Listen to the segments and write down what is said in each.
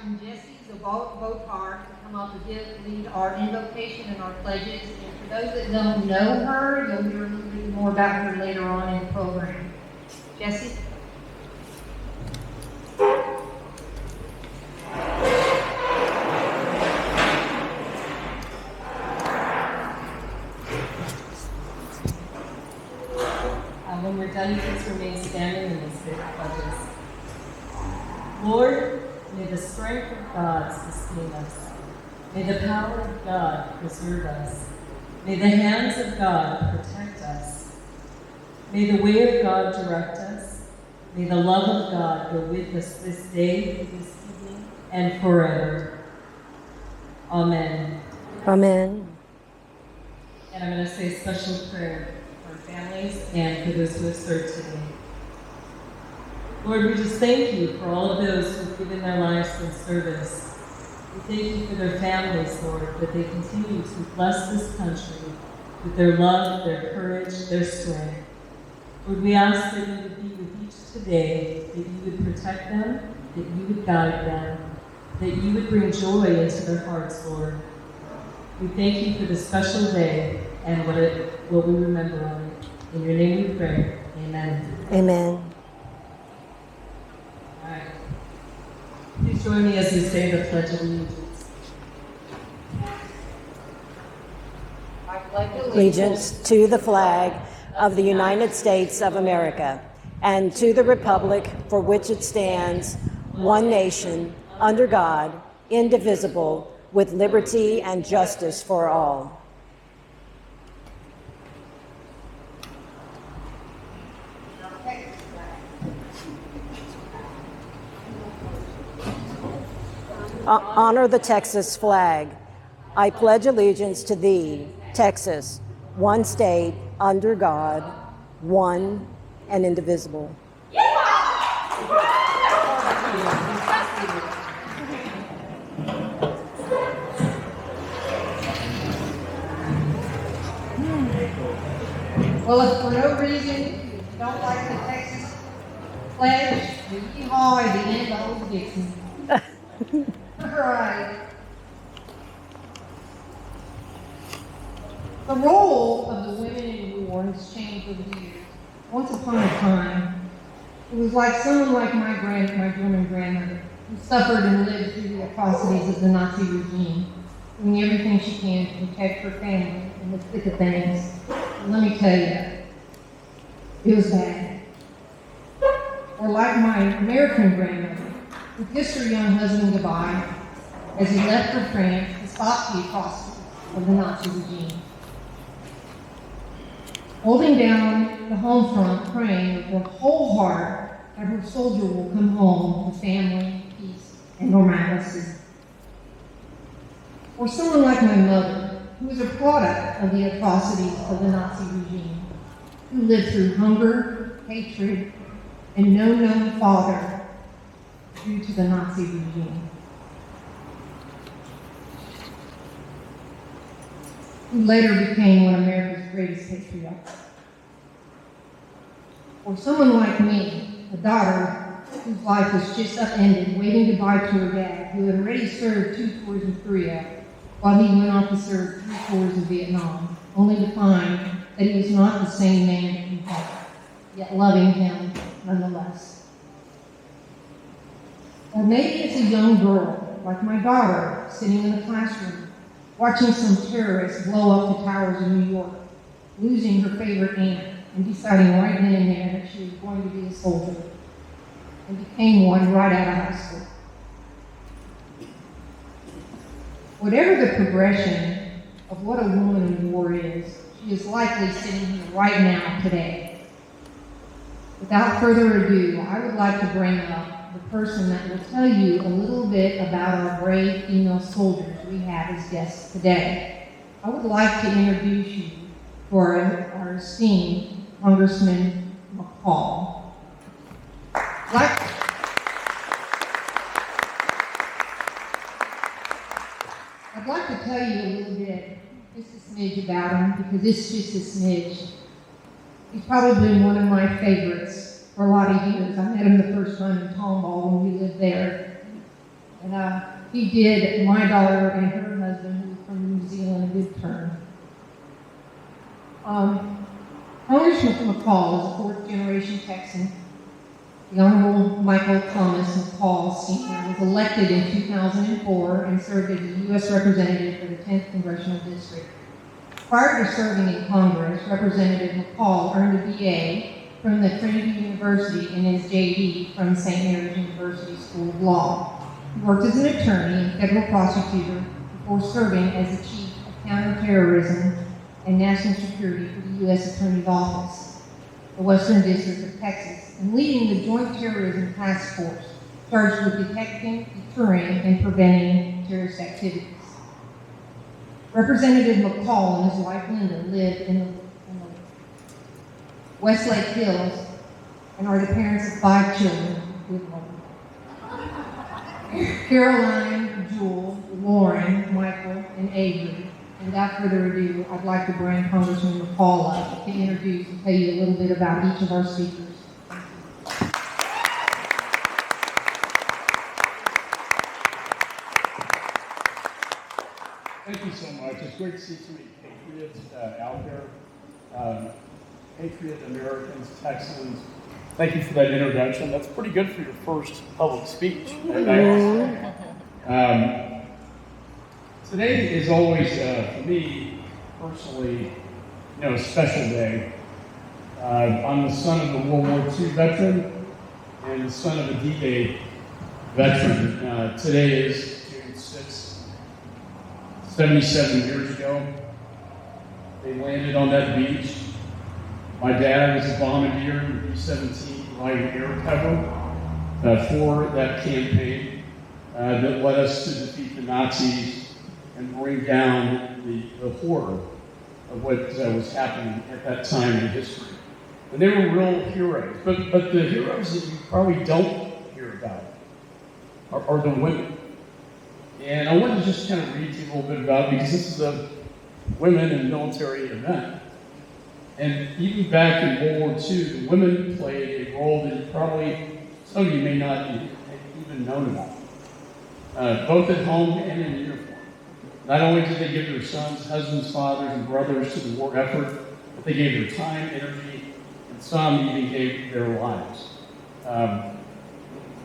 Chaplain Jessie Czebotar to come up and lead our invocation and our pledges. And for those that don't know her, you'll hear a little bit more about her later on in the program. Jessie? When we're done, please remain standing and say the pledges. Lord, may the strength of God sustain us. May the power of God preserve us. May the hands of God protect us. May the way of God direct us. May the love of God go with us this day, this evening, and forever. Amen. Amen. And I'm going to say a special prayer for families and for those who have served today. Lord, we just thank you for all of those who have given their lives in service. We thank you for their families, Lord, that they continue to bless this country with their love, their courage, their strength. Lord, we ask that you would be with each today, that you would protect them, that you would guide them, that you would bring joy into their hearts, Lord. We thank you for this special day and what we remember on it. In your name we pray. Amen. Amen. All right. Please join me as we say the Pledge of Allegiance. I pledge Allegiance to the flag of the United States of America and to the republic for which it stands, one nation, under God, indivisible, with liberty and justice for all. Honor the Texas flag. I pledge allegiance to thee, Texas, one state, under God, one and indivisible. Well, if for no reason you don't like the Texas pledge, the yeehaw at the end of Old Dixon. All right. The role of the women in war has changed over the years. Once upon a time, it was like someone like my German grandmother, who suffered and lived through the atrocities of the Nazi regime, doing everything she can to protect her family in the thick of things. And let me tell you, it was bad. Or like my American grandmother, who kissed her young husband goodbye as he left for France to stop the atrocities of the Nazi regime. Holding down the home front, praying with her whole heart that her soldier will come home to family, peace, and normalcy. Or someone like my mother, who was a product of the atrocities of the Nazi regime, who lived through hunger, hatred, and no known father due to the Nazi regime. Who later became one of America's greatest patriots. Or someone like me, a daughter whose life was just upended, waving goodbye to her dad, who had already served 2 tours in Korea, while he went on to serve 3 tours in Vietnam, only to find that he was not the same man he had, yet loving him nonetheless. Or maybe it's a young girl, like my daughter, sitting in the classroom, watching some terrorists blow up the towers of New York, losing her favorite aunt, and deciding right then and there that she was going to be a soldier, and became one right out of high school. Whatever the progression of what a woman in war is, she is likely sitting here right now today. Without further ado, I would like to bring up the person that will tell you a little bit about our brave female soldiers we have as guests today. I would like to introduce you to our esteemed Congressman McCaul. I'd like to tell you a little bit, just a smidge about him, because it's just a smidge. He's probably been one of my favorites for a lot of years. I met him the first time in Tomball when we lived there. And he did my daughter and her husband, who was from New Zealand, a good turn. Congressman McCaul is a fourth-generation Texan. The Honorable Michael Thomas McCaul Sr. was elected in 2004 and served as a U.S. Representative for the 10th Congressional District. Prior to serving in Congress, Representative McCaul earned a BA from the Trinity University and his JD from St. Mary's University School of Law. He worked as an attorney and federal prosecutor before serving as the Chief of Counterterrorism and National Security for the U.S. Attorney's Office, the Western District of Texas, and leading the Joint Terrorism Task Force, charged with detecting, deterring, and preventing terrorist activities. Representative McCaul and his wife Linda live in the Westlake Hills and are the parents of 5 children with one. Caroline, Jewel, Lauren, Michael, and Avery. And without further ado, I'd like to bring Congressman McCaul up to introduce and tell you a little bit about each of our speakers. Thank you so much. It's great to see so many patriots out there. Patriot Americans, Texans. Thank you for that introduction. That's pretty good for your first public speech. Today is always, for me, personally, a special day. I'm the son of a World War II veteran and the son of a D-Day veteran. Today is June 6th, 77 years ago. They landed on that beach. My dad was a bombardier in the B-17, providing air cover for that campaign that led us to defeat the Nazis and bring down the horror of what was happening at that time in history. And they were real heroes. But the heroes that you probably don't hear about are the women. And I want to just kind of read to you a little bit about it, because this is a women in military event. And even back in World War II, the women played a role that probably some of you may not have even known about, both at home and in uniform. Not only did they give their sons, husbands, fathers, and brothers to the war effort, but they gave their time, energy, and some even gave their lives.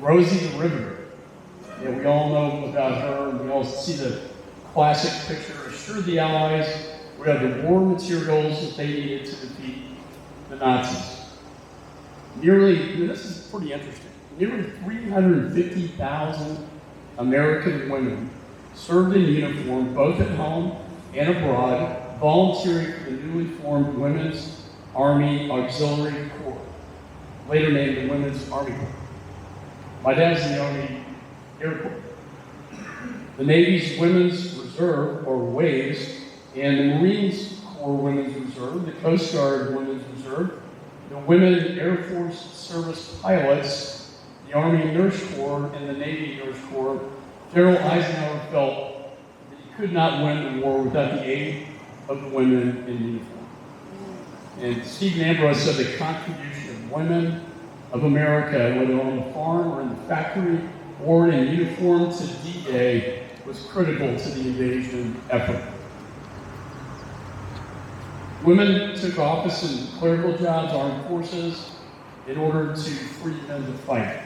Rosie the Riveter, we all know about her, and we all see the classic picture, assured the Allies we had the war materials that they needed to defeat the Nazis. This is pretty interesting, nearly 350,000 American women served in uniform, both at home and abroad, volunteering for the newly formed Women's Army Auxiliary Corps, later named the Women's Army Corps. My dad's in the Army Air Corps. The Navy's Women's Reserve, or WAVES, and the Marines Corps Women's Reserve, the Coast Guard Women's Reserve, the Women Air Force Service Pilots, the Army Nurse Corps, and the Navy Nurse Corps. General Eisenhower felt that he could not win the war without the aid of the women in uniform. And Stephen Ambrose said the contribution of women of America, whether on the farm or in the factory or in uniform to D-Day, was critical to the invasion effort. Women took office in clerical jobs, armed forces, in order to free men to fight.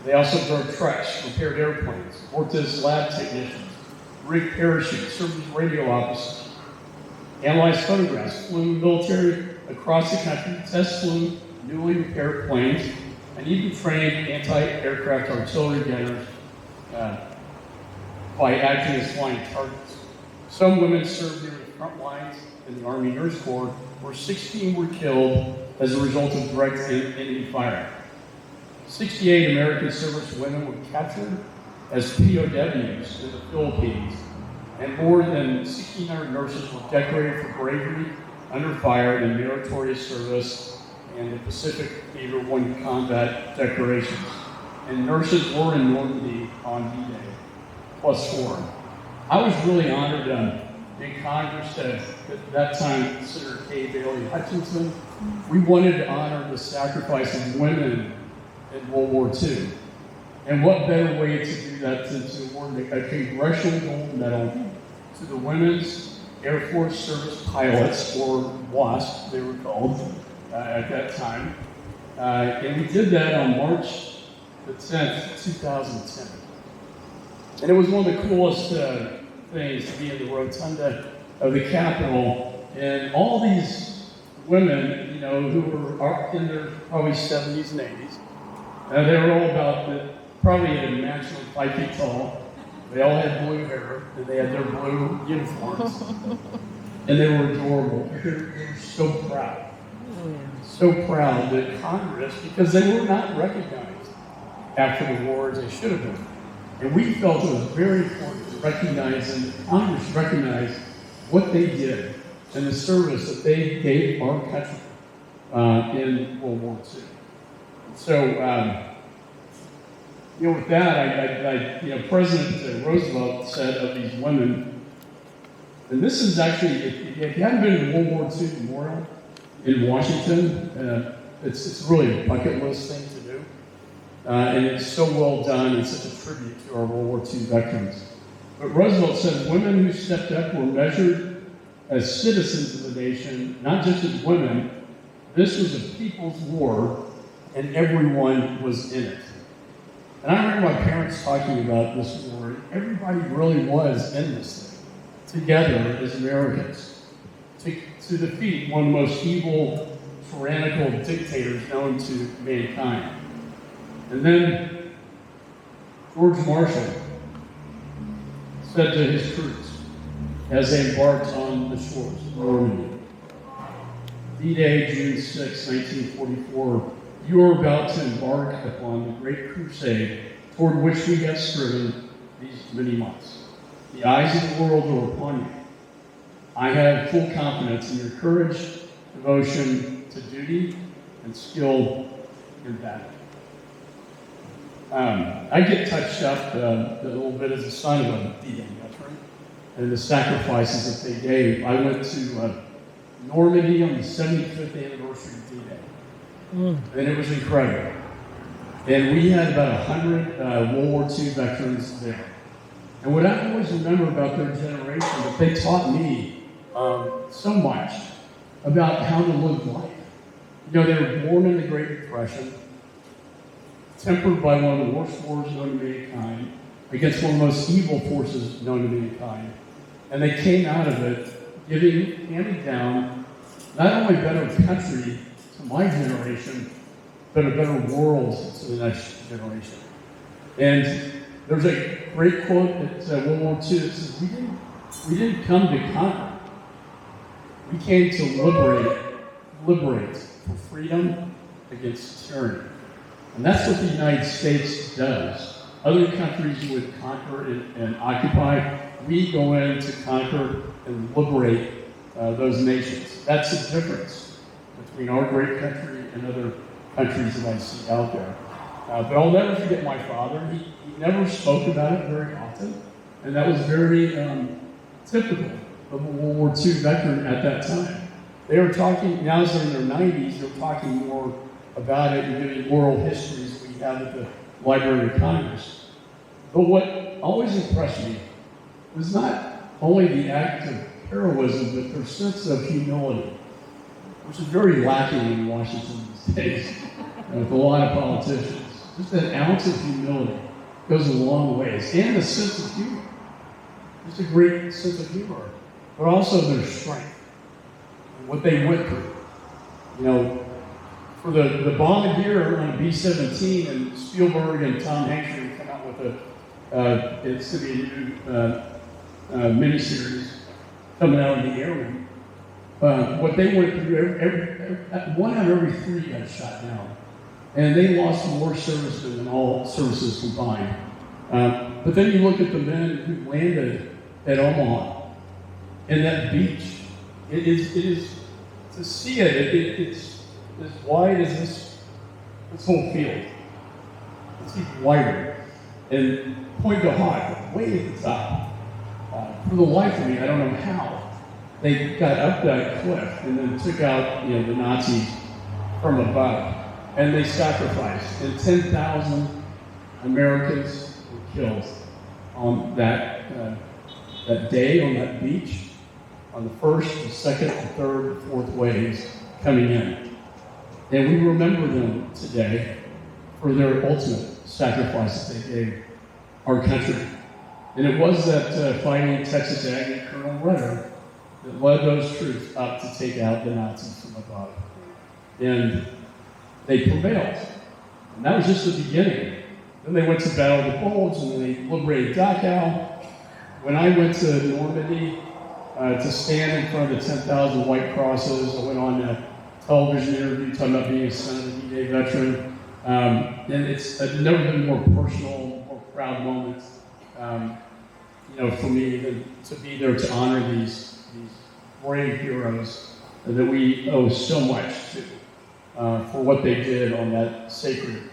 They also drove trucks, repaired airplanes, worked as lab technicians, rigged parachutes, served as radio officers, analyzed photographs, flew military across the country, test flew newly repaired planes, and even trained anti-aircraft artillery gunners by acting as flying targets. Some women served near the front lines in the Army Nurse Corps, where 16 were killed as a result of direct enemy fire. 68 American service women were captured as POWs in the Philippines, and more than 1,600 nurses were decorated for bravery under fire in meritorious service and the Pacific Theater 1 combat decorations. And nurses were in Normandy on D-Day, +4. I was really honored in Congress at that time, Senator Kay Bailey Hutchinson. We wanted to honor the sacrifice of women in World War II. And what better way to do that than to award a Congressional Gold Medal to the Women's Air Force Service Pilots, or WASP, they were called at that time. And we did that on March the 10th, 2010. And it was one of the coolest things to be in the rotunda of the Capitol. And all these women, who were in their probably 70s and 80s, they were all about probably at a maximum 5 feet tall. They all had blue hair, and they had their blue uniforms. And they were adorable. They were so proud. So proud that Congress, because they were not recognized after the war as they should have been. And we felt it was very important to recognize, and Congress recognized what they did and the service that they gave our country in World War II. So, with that, President Roosevelt said of these women, and this is actually, if you haven't been to the World War II Memorial in Washington, it's really a bucket list thing to do. And it's so well done and such a tribute to our World War II veterans. But Roosevelt said women who stepped up were measured as citizens of the nation, not just as women. This was a people's war, and everyone was in it. And I remember my parents talking about this war. Everybody really was in this thing, together as Americans, to defeat one of the most evil, tyrannical dictators known to mankind. And then George Marshall said to his troops as they embarked on the shores of Normandy, D-Day, June 6, 1944, you are about to embark upon the great crusade toward which we have striven these many months. The eyes of the world are upon you. I have full confidence in your courage, devotion to duty, and skill in battle. I get touched up a little bit as a son of a D-Day veteran and the sacrifices that they gave. I went to Normandy on the 75th anniversary of D-Day, and it was incredible. And we had about 100 World War II veterans there. And what I always remember about their generation, that they taught me so much about how to live life. They were born in the Great Depression, tempered by one of the worst wars known to mankind, against one of the most evil forces known to mankind. And they came out of it handing down not only a better country to my generation, but a better world to the next generation. And there's a great quote at World War II that says, we didn't come to conquer. We came to liberate for freedom against tyranny. And that's what the United States does. Other countries would conquer and occupy. We go in to conquer and liberate those nations. That's the difference between our great country and other countries that I see out there. But I'll never forget my father. He never spoke about it very often, and that was very typical of a World War II veteran at that time. They were talking, now as they're in their 90s, they're talking more about it and giving oral histories we have at the Library of Congress. But what always impressed me was not only the act of heroism, but their sense of humility, which is very lacking in Washington these days with a lot of politicians. Just an ounce of humility goes a long ways, and a sense of humor. Just a great sense of humor, but also their strength and what they went through. For the bombardier on a B-17, and Spielberg and Tom Hanks are going to come out with it's going to be a new miniseries coming out of the Air Wing. What they went through, one out of every three got shot down. And they lost more servicemen than all services combined. But then you look at the men who landed at Omaha and that beach. It is to see it's as wide as this whole field. It's even wider. And Point de Hoc, way at the top. For the life of me, I don't know how they got up that cliff and then took out the Nazis from above. And they sacrificed. And 10,000 Americans were killed on that day on that beach, on the first, the second, the third, the fourth waves coming in. And we remember them today for their ultimate sacrifice that they gave our country. And it was that fighting Texas Aggie Colonel Rutter that led those troops up to take out the Nazis from above. And they prevailed. And that was just the beginning. Then they went to Battle of the Bulge, and then they liberated Dachau. When I went to Normandy to stand in front of the 10,000 white crosses, I went on a television interview talking about being a son of a D-Day veteran. And it's never been more personal, more proud moment, for me than to be there to honor these brave heroes that we owe so much to for what they did on that sacred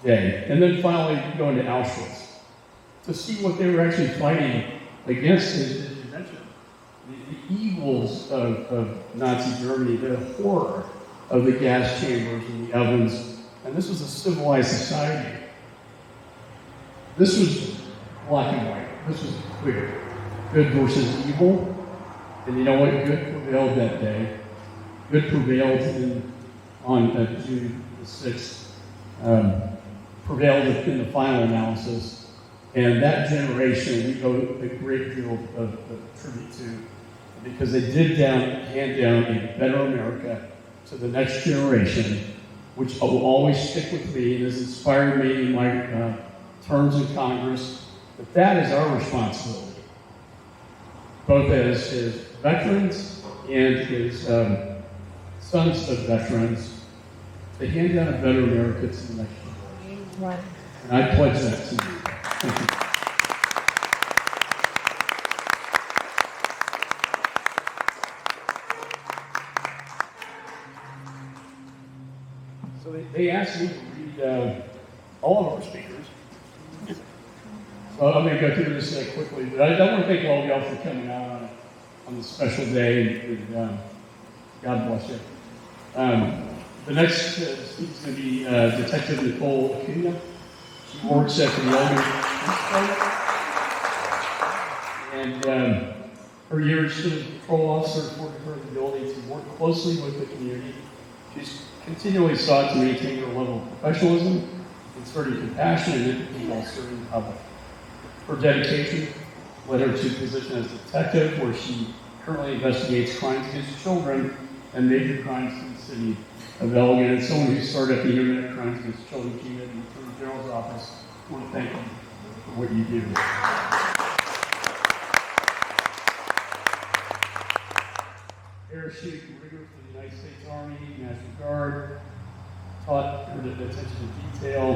day. And then finally going to Auschwitz to see what they were actually fighting against, as you mentioned, the evils of Nazi Germany, the horror of the gas chambers and the ovens. And this was a civilized society. This was black and white. This was clear. Good versus evil. And you know what? Good prevailed that day. Good prevailed on June the 6th. Prevailed in the final analysis. And that generation, we owe a great deal of tribute to, because they did hand down a better America to the next generation, which will always stick with me and has inspired me in my terms in Congress. But that is our responsibility, both as veterans and as sons of veterans, to hand down a better America to the next generation. Right. And I pledge that to you. Thank you. So they asked me to read all of our speakers. So I'm going to go through this quickly, but I want to thank all of y'all for coming out on this special day, and God bless you. The next speaker is going to be Detective Nichole Acuna. She works at the and her years as a patrol officer afforded her the ability to work closely with the community. She's continually sought to maintain her level of professionalism, inserting compassion and empathy while serving the public. Her dedication led her to position as detective, where she currently investigates crimes against children and major crimes in the city of Elgin. And someone who started at the Internet Crimes Against Children Unit in the Attorney General's office. I want to thank you for what you do. Parachute rigger for the United States Army, National Guard, taught her the attention to detail,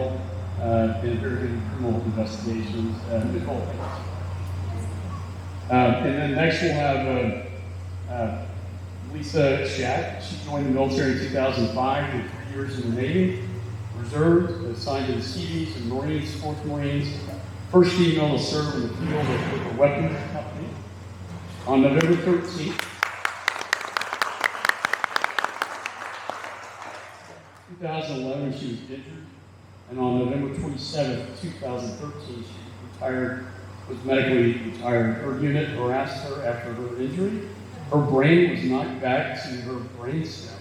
and very good in criminal investigations. Nichole, and then next we'll have Lisa Schatte. She joined the military in 2005 with 3 years in the Navy, reserved, assigned to the Seabees and Marines, 4th Marines, first female to serve in the field with a weapons company. On November 13th, 2011, she was injured, and on November 27th, 2013, she was medically retired. Her unit harassed her after her injury. Her brain was knocked back to her brainstem.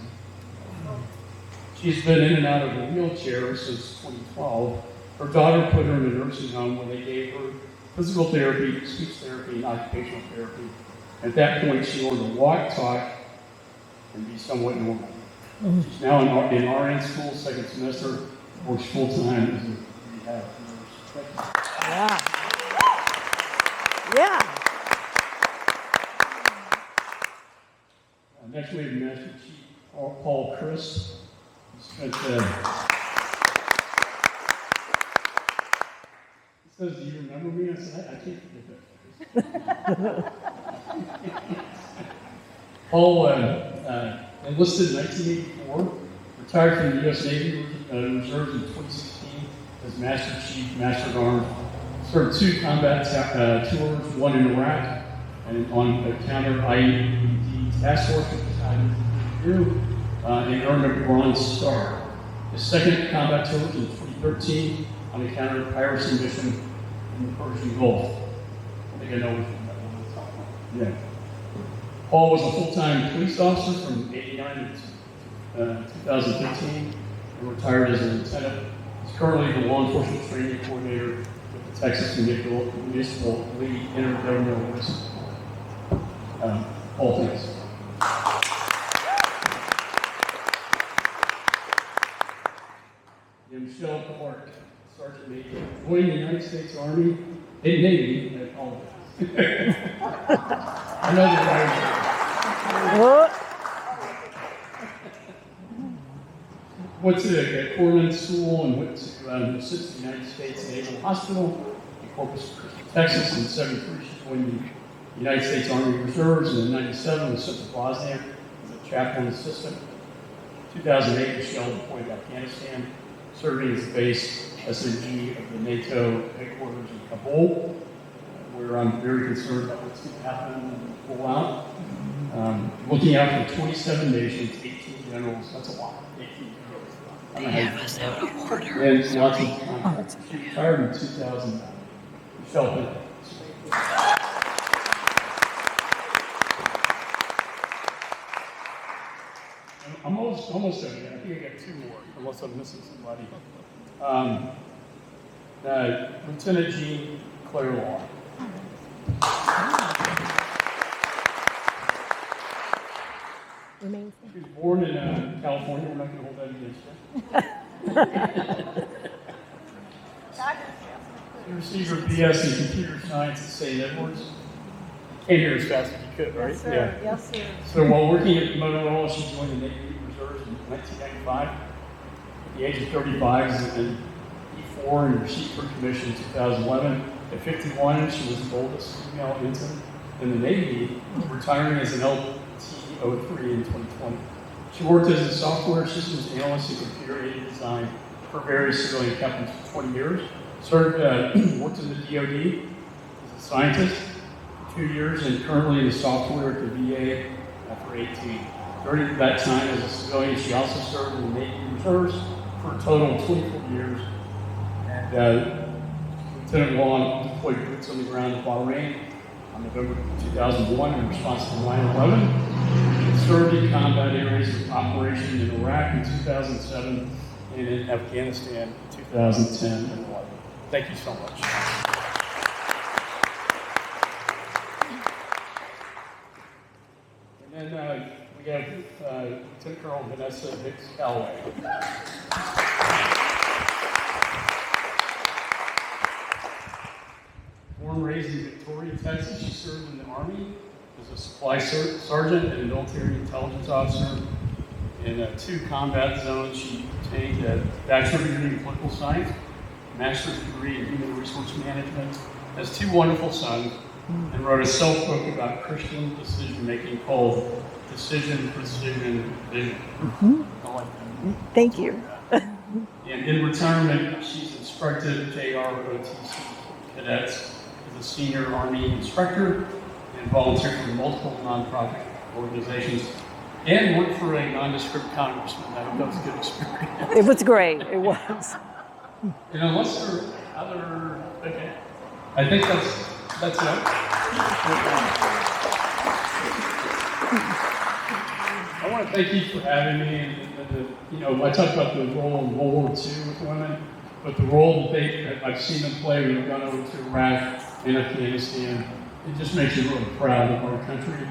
She's been in and out of a wheelchair since 2012. Her daughter put her in a nursing home where they gave her physical therapy, speech therapy, and occupational therapy. At that point, she learned to walk, talk, and be somewhat normal. She's now in RN school, 2nd semester, works full-time as a rehab nurse. Yeah. Yeah. Next we have Master Chief Paul Crist. He spent, he says, "Do you remember me?" I said, I can't forget that. Paul enlisted in 1984, retired from the U.S. Navy Reserves in 2016 as Master Chief, Master of Arms. Served 2 combat tours, one in Iraq and on a counter IED task force, which is and earned a Bronze Star. His second combat tour was in 2013 on a counter-piracy mission in the Persian Gulf. I think I know which one that was. Yeah. Paul was a full-time police officer from 89 to 2015 and retired as a lieutenant. He's currently the law enforcement training coordinator with the Texas Municipal League Intergovernmental Risk. Paul, thanks. Michelle Clark, Sergeant Major, joined the United States Army and Navy. I apologize. I know the right. Went to Corpsman School and went to assist the United States Naval Hospital in Corpus Christi, Texas. In '73, she joined the United States Army Reserves, and in '97 was sent to Bosnia as a chaplain assistant. In 2008, Michelle deployed to Afghanistan, serving as the base SMG of the NATO headquarters in Kabul, where I'm very concerned about what's going to happen and pull out. Looking out for 27 nations, 18 generals, that's a lot. 18 generals. They have us out of order. And lots of contracts. She retired in 2009. Michelle, I'm almost done. I think I got two more, unless I'm missing somebody. Lieutenant Jean Clare Law. She was born in California. We're not going to hold that against her. She received her BS in computer science at St. Edwards. Came here as fast as you could, right? Yes, sir. Yeah. Yes, sir. So while working at Motorola, she joined the Navy Reserves in 1995. At the age of 35, she was in E4 and received her commission in 2011. At 51, she was the oldest female ensign in the Navy, retiring as an LT-03 in 2020. She worked as a software systems analyst in computer-aided design for various civilian companies for 20 years. Worked in the DoD as a scientist for 2 years, and currently in the software at the VA for 18. During that time as a civilian, she also served in the Navy Reserves for a total of 24 years. And Lieutenant Law deployed boots on the ground in Bahrain on November 2001 in response to 9/11. Served in combat areas of operation in Iraq in 2007 and in Afghanistan in 2010 and 11. Thank you so much. And then we have Lieutenant Colonel Vanessa Hicks-Callaway. Born and raised in Victoria, Texas, she served in the Army as a supply sergeant and a military intelligence officer in 2 combat zones. She obtained a bachelor's degree in political science, master's degree in human resource management, has 2 wonderful sons, and wrote a self-book about Christian decision-making called Decision, Precision, Vision. I like that. Thank you. And in retirement, she's instructed JROTC cadets as a senior Army instructor and volunteered for multiple nonprofit organizations and worked for a nondescript congressman. That was a good experience. It was great. It was. And unless there are other, okay, I think that's it. I want to thank you for having me. And I talked about the role in World War II with women, but the role that I've seen them play when they've gone over to Iraq and Afghanistan, it just makes you really proud of our country,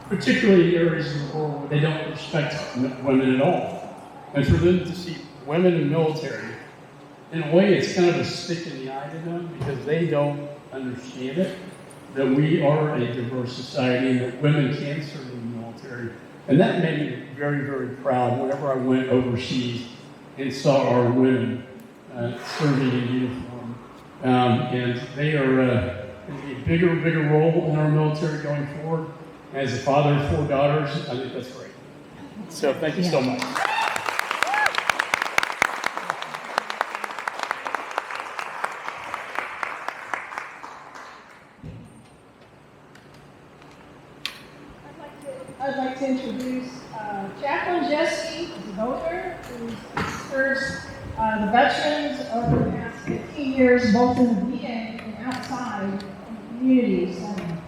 particularly in areas of the world where they don't respect women at all. And for them to see women in the military, in a way, it's kind of a stick in the eye to them because they don't understand it, that we are a diverse society and that women can serve in the military. And that made me very, very proud whenever I went overseas and saw our women serving in uniform. And they are going to be a bigger role in our military going forward. As a father of 4 daughters, I think that's great. So thank you so much. I'd like to introduce Chaplain Jessie Czebotar, who serves the veterans over the past 15 years, both in the VA and outside in the community setting.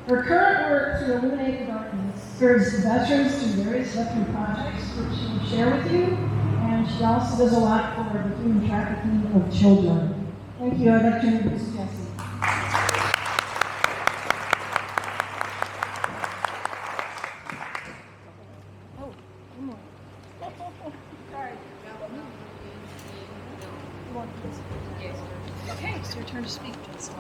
Her current work to eliminate the darkness serves veterans through various veteran projects, which she will share with you, and she also does a lot for the human trafficking of children. Thank you. I'd like to introduce Jessie. Okay, it's your turn to speak, Jessie.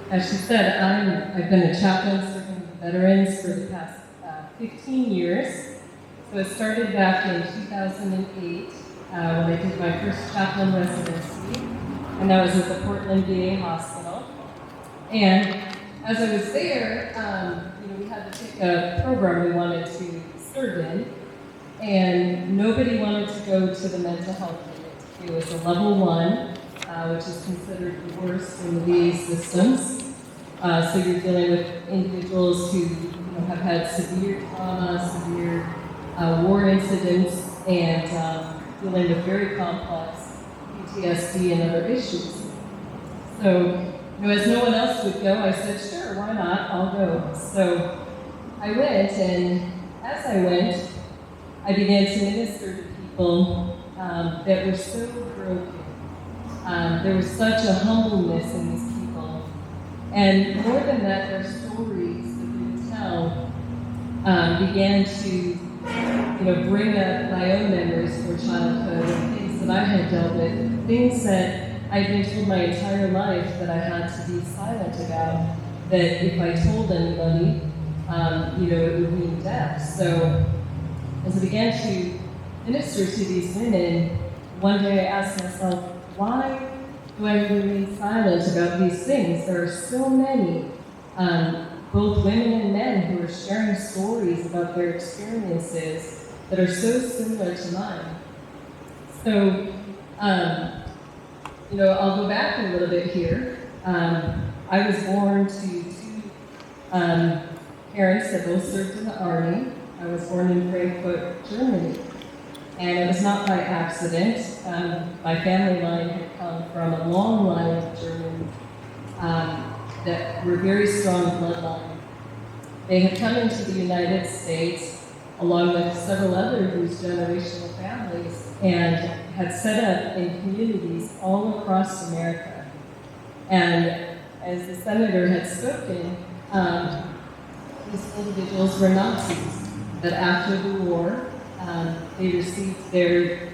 As she said, I've been a chaplain serving the veterans for the past 15 years. So it started back in 2008 when I did my first chaplain residency, and that was at the Portland VA Hospital. And as I was there, we had to pick a program we wanted to serve in, and nobody wanted to go to the mental health unit. It was a level 1, which is considered the worst in the VA systems. So you're dealing with individuals who have had severe trauma, severe war incidents, and dealing with very complex PTSD and other issues. So, as no one else would go, I said, sure, why not? I'll go. So I went, and as I went, I began to minister to people that were so broken. There was such a humbleness in these people. And more than that, their stories that they would tell began to bring up my own memories for childhood and things that I had dealt with, things that I'd been told my entire life that I had to be silent about, that if I told anybody, it would mean death. So as I began to minister to these women, one day I asked myself, why do I remain silent about these things? There are so many, both women and men, who are sharing stories about their experiences that are so similar to mine. So, I'll go back a little bit here. I was born to two parents that both served in the Army. I was born in Frankfurt, Germany. And it was not by accident. My family line had come from a long line of Germans that were very strong bloodline. They had come into the United States along with several other Bruce generational families and had set up in communities all across America. And as the senator had spoken, these individuals were Nazis, that after the war, they received their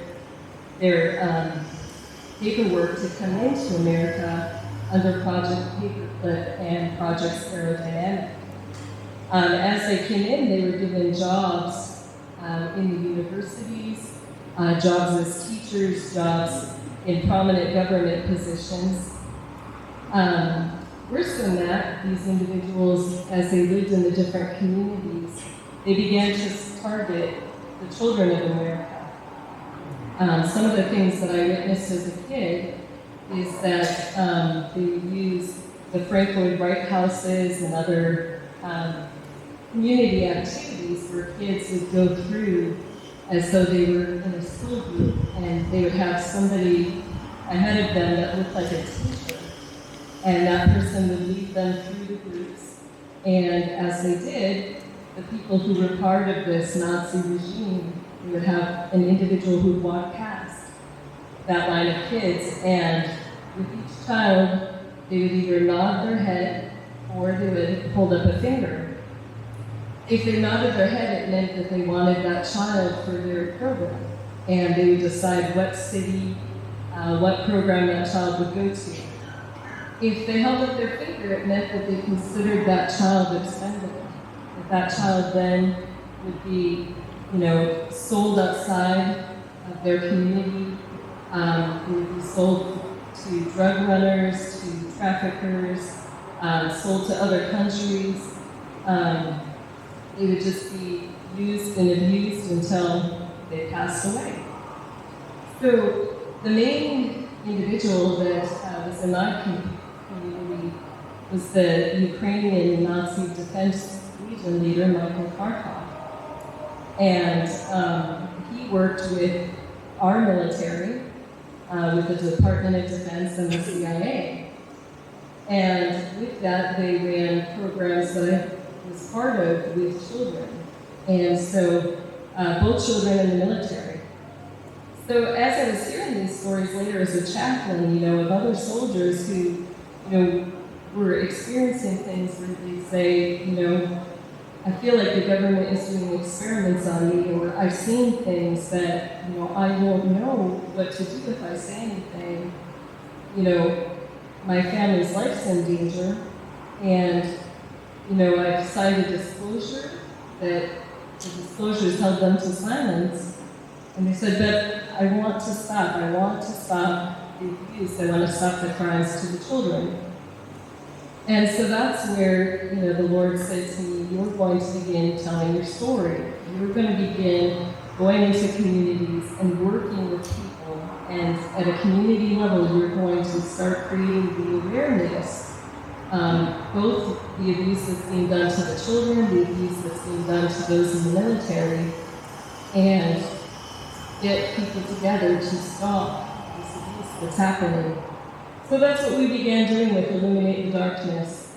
paperwork to come into America under Project Paperclip and Project Aerodynamic. As they came in, they were given jobs in the universities, jobs as teachers, jobs in prominent government positions. Worse than that, these individuals, as they lived in the different communities, they began to target the children of America. Some of the things that I witnessed as a kid is that they would use the Frank Lloyd Wright houses and other community activities where kids would go through as though they were in a school group, and they would have somebody ahead of them that looked like a teacher, and that person would lead them through the groups. And as they did, the people who were part of this Nazi regime, they would have an individual who would walk past that line of kids, and with each child, they would either nod their head or they would hold up a finger. If they nodded their head, it meant that they wanted that child for their program, and they would decide what city, what program that child would go to. If they held up their finger, it meant that they considered that child expendable. That child then would be, sold outside of their community. They would be sold to drug runners, to traffickers, sold to other countries. They would just be used and abused until they passed away. So the main individual that was in my community was the Ukrainian Nazi Defense Legion leader, McCaul. And he worked with our military, with the Department of Defense and the CIA. And with that, they ran programs that I was part of with children. And so, both children in the military. So as I was hearing these stories later as a chaplain, of other soldiers who, were experiencing things where they say, I feel like the government is doing experiments on me, or I've seen things that, I won't know what to do if I say anything. My family's life's in danger, and, I've signed a disclosure that the disclosures held them to silence. And they said, but I want to stop. I want to stop the abuse. I want to stop the crimes to the children. And so that's where, the Lord said to me, you're going to begin telling your story. You're going to begin going into communities and working with people. And at a community level, you're going to start creating the awareness, both the abuse that's being done to the children, the abuse that's being done to those in the military, and get people together to stop this abuse that's happening. So that's what we began doing with Illuminate the Darkness.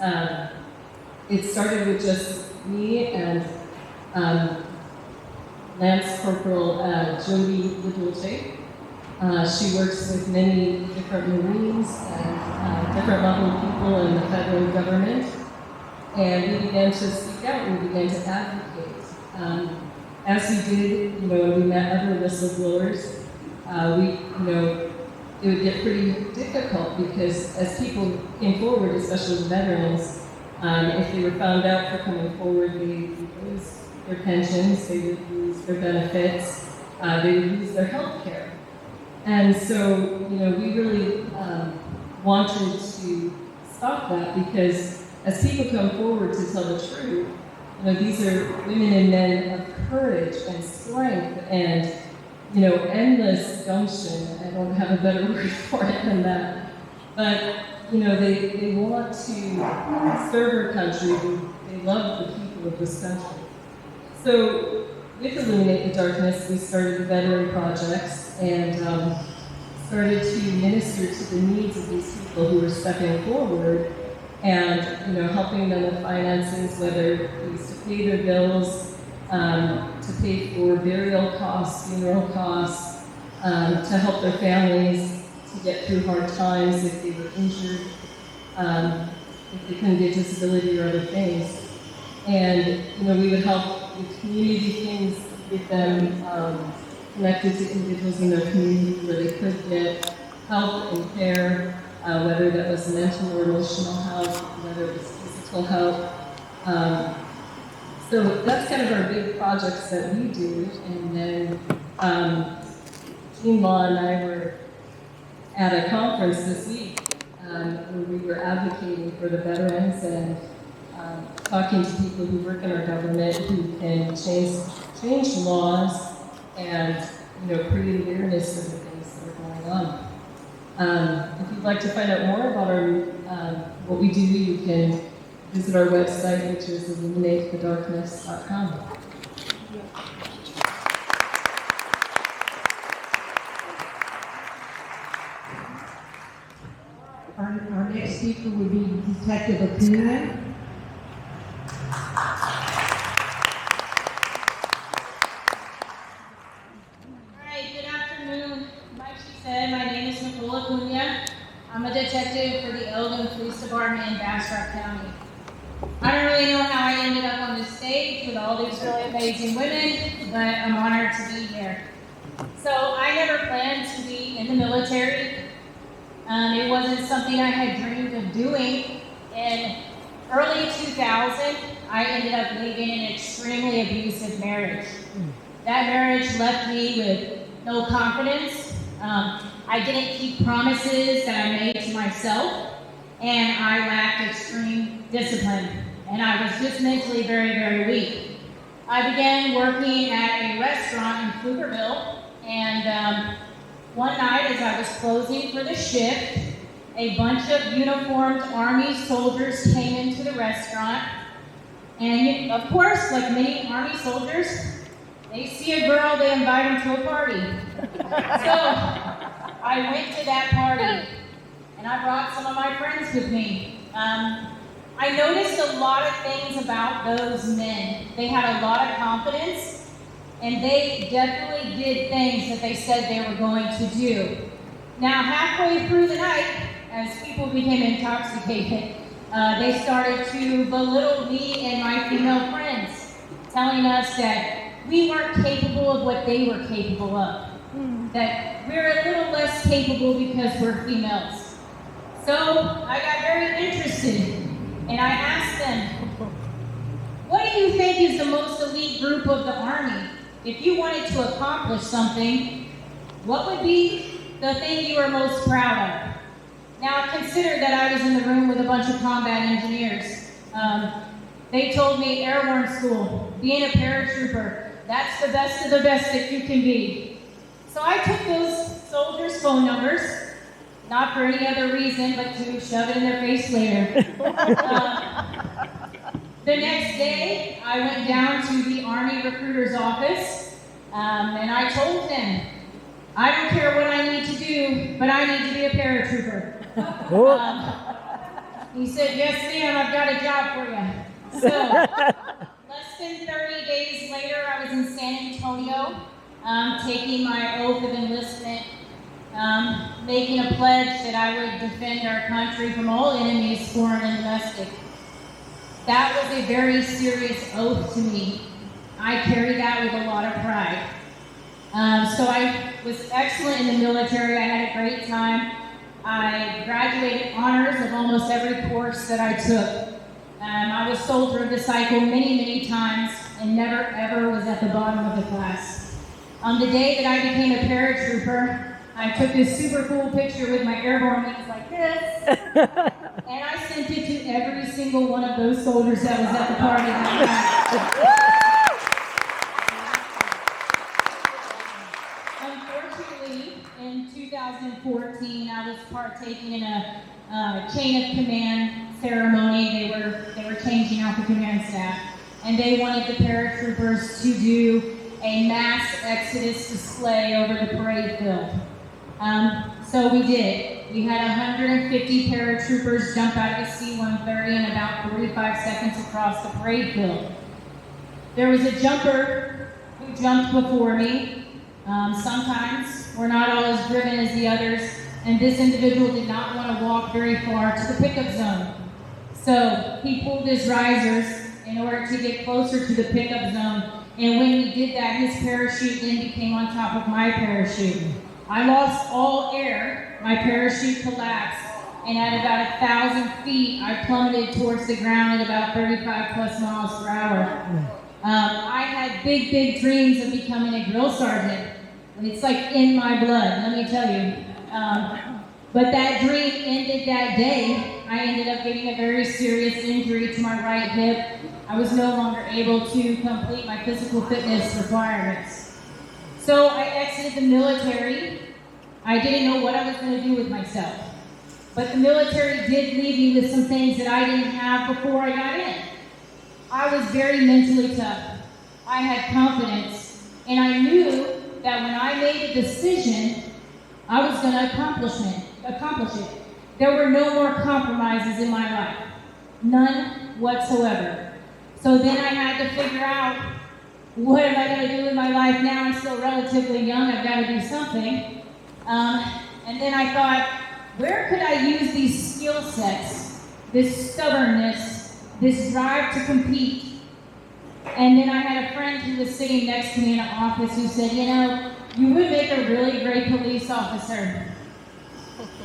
It started with just me and Lance Corporal Jody LaDolce. She works with many different Marines and different level of people in the federal government. And we began to speak out, we began to advocate. As we did, we met other whistleblowers, it would get pretty difficult because as people came forward, especially the veterans, if they were found out for coming forward, they would lose their pensions, they would lose their benefits, they would lose their health care. And so, we really wanted to stop that because as people come forward to tell the truth, these are women and men of courage and strength and endless gumption. I don't have a better word for it than that. But, they want to serve our country. They love the people of this country. So with Illuminate the Darkness, we started the veteran projects and started to minister to the needs of these people who were stepping forward and, helping them with finances, whether it was to pay their bills, to pay for burial costs, funeral costs, to help their families to get through hard times if they were injured, if they couldn't get disability or other things. And, we would help with community things, get them connected to individuals in their community where they could get help and care, whether that was mental or emotional help, whether it was physical help. So that's kind of our big projects that we do. And then Team Law and I were at a conference this week where we were advocating for the veterans and talking to people who work in our government who can change laws and create awareness of the things that are going on. If you'd like to find out more about our what we do, you can visit our website, which is illuminatethedarkness.com. Our next speaker would be Detective Acuna. My name is Nichole Acuna. I'm a detective for the Elgin Police Department in Bastrop County. I don't really know how I ended up on this stage with all these really amazing women, but I'm honored to be here. So I never planned to be in the military. It wasn't something I had dreamed of doing. In early 2000, I ended up leaving an extremely abusive marriage. That marriage left me with no confidence. I didn't keep promises that I made to myself, and I lacked extreme discipline, and I was just mentally very, very weak. I began working at a restaurant in Pflugerville, and one night as I was closing for the shift, a bunch of uniformed Army soldiers came into the restaurant, And of course, like many Army soldiers, they see a girl, they invite them to a party. So I went to that party, and I brought some of my friends with me. I noticed a lot of things about those men. They had a lot of confidence, and they definitely did things that they said they were going to do. Now, halfway through the night, as people became intoxicated, they started to belittle me and my female friends, telling us that we weren't capable of what they were capable of, that we're a little less capable because we're females. So I got very interested, and I asked them, what do you think is the most elite group of the Army? If you wanted to accomplish something, what would be the thing you are most proud of? Now, consider that I was in the room with a bunch of combat engineers. They told me airborne school, being a paratrooper, that's the best of the best that you can be. So I took those soldiers' phone numbers, not for any other reason, but to shove it in their face later. The next day, I went down to the Army recruiter's office, and I told him, I don't care what I need to do, but I need to be a paratrooper. He said, yes, ma'am, I've got a job for you. So, less than 30 days later, I was in San Antonio, taking my oath of enlistment, making a pledge that I would defend our country from all enemies, foreign and domestic. That was a very serious oath to me. I carry that with a lot of pride. So I was excellent in the military. I had a great time. I graduated honors of almost every course that I took. I was soldier of the cycle many, many times and never, ever was at the bottom of the class. On the day that I became a paratrooper, I took this super cool picture with my airborne wings like this, and I sent it to every single one of those soldiers that was at the party that night. Unfortunately, in 2014, I was partaking in a chain of command ceremony. They were changing out the command staff, and they wanted the paratroopers to do a mass exodus display over the parade field. So we did. We had 150 paratroopers jump out of a C-130 in about 45 seconds across the parade field. There was a jumper who jumped before me. Sometimes we're not all as driven as the others, and this individual did not want to walk very far to the pickup zone. So he pulled his risers in order to get closer to the pickup zone, and when he did that, his parachute then became on top of my parachute. I lost all air, my parachute collapsed, and at about 1,000 feet, I plummeted towards the ground at about 35 plus miles per hour. I had big, big dreams of becoming a drill sergeant. It's like in my blood, let me tell you. But that dream ended that day. I ended up getting a very serious injury to my right hip. I was no longer able to complete my physical fitness requirements. So I exited the military. I didn't know what I was going to do with myself. But the military did leave me with some things that I didn't have before I got in. I was very mentally tough. I had confidence. And I knew that when I made a decision, I was going to accomplish it. There were no more compromises in my life. None whatsoever. So then I had to figure out, what am I going to do in my life now? I'm still relatively young. I've got to do something. And then I thought, where could I use these skill sets, this stubbornness, this drive to compete? And then I had a friend who was sitting next to me in an office who said, you know, you would make a really great police officer.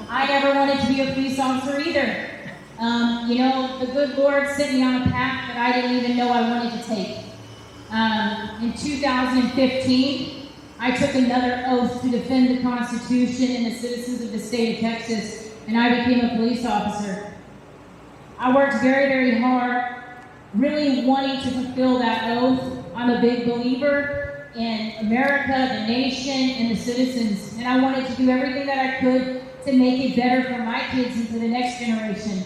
I never wanted to be a police officer either. You know, the good Lord sent me on a path that I didn't even know I wanted to take. In 2015, I took another oath to defend the Constitution and the citizens of the state of Texas, and I became a police officer. I worked very, very hard, really wanting to fulfill that oath. I'm a big believer in America, the nation, and the citizens, and I wanted to do everything that I could to make it better for my kids and for the next generation.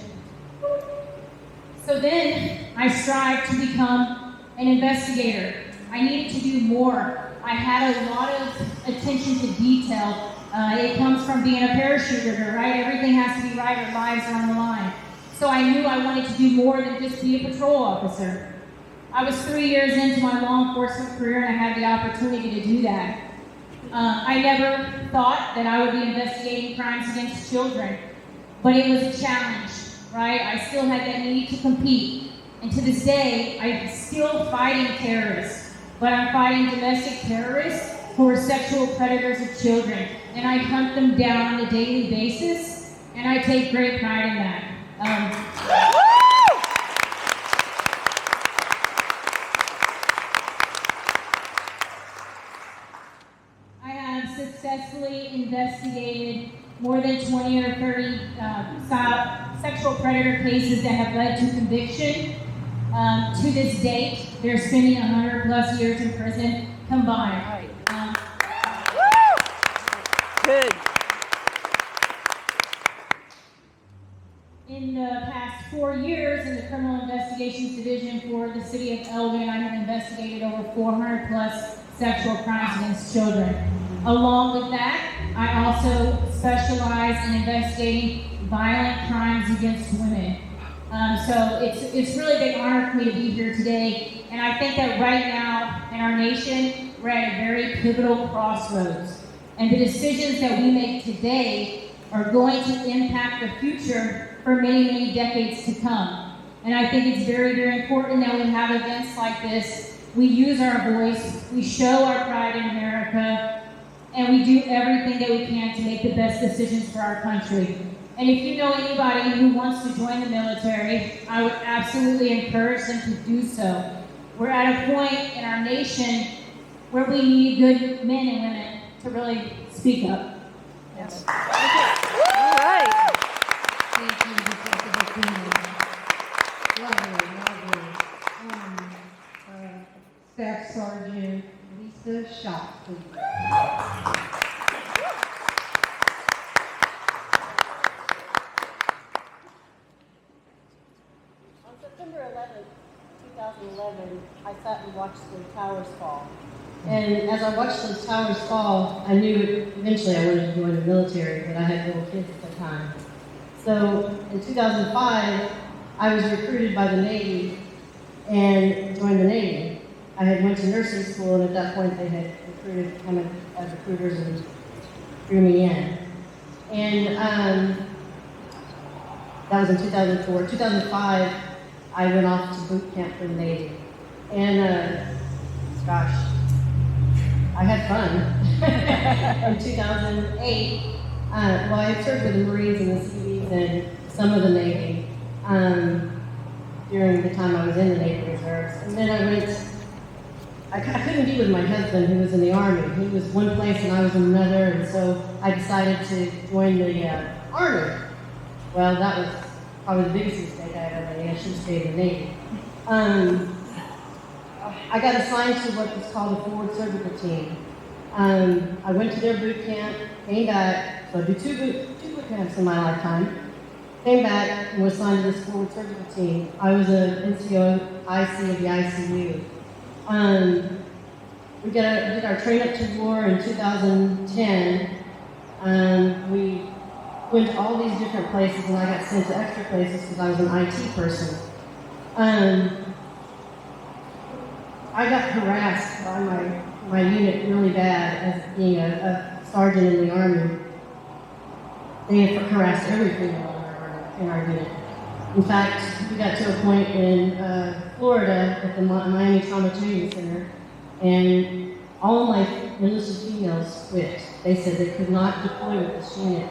So So then I strived to become an investigator. I needed to do more. I had a lot of attention to detail. It comes from being a parachuter, right? Everything has to be right or lives are on the line. So I knew I wanted to do more than just be a patrol officer. I was 3 years into my law enforcement career and I had the opportunity to do that. I never thought that I would be investigating crimes against children, but it was a challenge, right? I still had that need to compete. And to this day, I'm still fighting terrorists, but I'm fighting domestic terrorists who are sexual predators of children. And I hunt them down on a daily basis, and I take great pride in that. I have successfully investigated more than 20 or 30 sexual predator cases that have led to conviction. To this date, they're spending 100 plus years in prison combined. Good. In the past 4 years in the Criminal Investigations Division for the City of Elgin, I have investigated over 400 plus sexual crimes against children. Along with that, I also specialize in investigating violent crimes against women. So it's really a big honor for me to be here today, and I think that right now in our nation, we're at a very pivotal crossroads. And the decisions that we make today are going to impact the future for many, many decades to come. And I think it's very, very important that we have events like this. We use our voice, we show our pride in America, and we do everything that we can to make the best decisions for our country. And if you know anybody who wants to join the military, I would absolutely encourage them to do so. We're at a point in our nation where we need good men and women to really speak up. Yes. All right. Thank you, Detective Acuna. Lovely. Staff Sergeant Lisa Schatte, please. On September 11th, 2011, I sat and watched the towers fall. And as I watched those towers fall, I knew eventually I wanted to join the military, but I had little kids at the time. So in 2005, I was recruited by the Navy and joined the Navy. I had went to nursing school, and at that point they had recruited kind of as recruiters and drew me in. And that was in 2004. 2005, I went off to boot camp for the Navy. And gosh, I had fun. In 2008, well, I served with the Marines and the Seabees and some of the Navy during the time I was in the Navy Reserves. And then I couldn't be with my husband who was in the Army. He was one place and I was in another, and so I decided to join the Army. Well, that was probably the biggest mistake I ever made. I should have stayed in the Navy. I got assigned to what was called a forward surgical team. I went to their boot camp, came back, so I did two boot camps in my lifetime. Came back and was assigned to this forward surgical team. I was an NCO IC of the ICU. We did our train up to war in 2010. We went to all these different places, and I got sent to extra places because I was an IT person. I got harassed by my unit really bad as being a sergeant in the Army. They had harassed every female in our unit. In fact, we got to a point in Florida at the Miami Trauma Training Center, and all of my enlisted females quit. They said they could not deploy with this unit.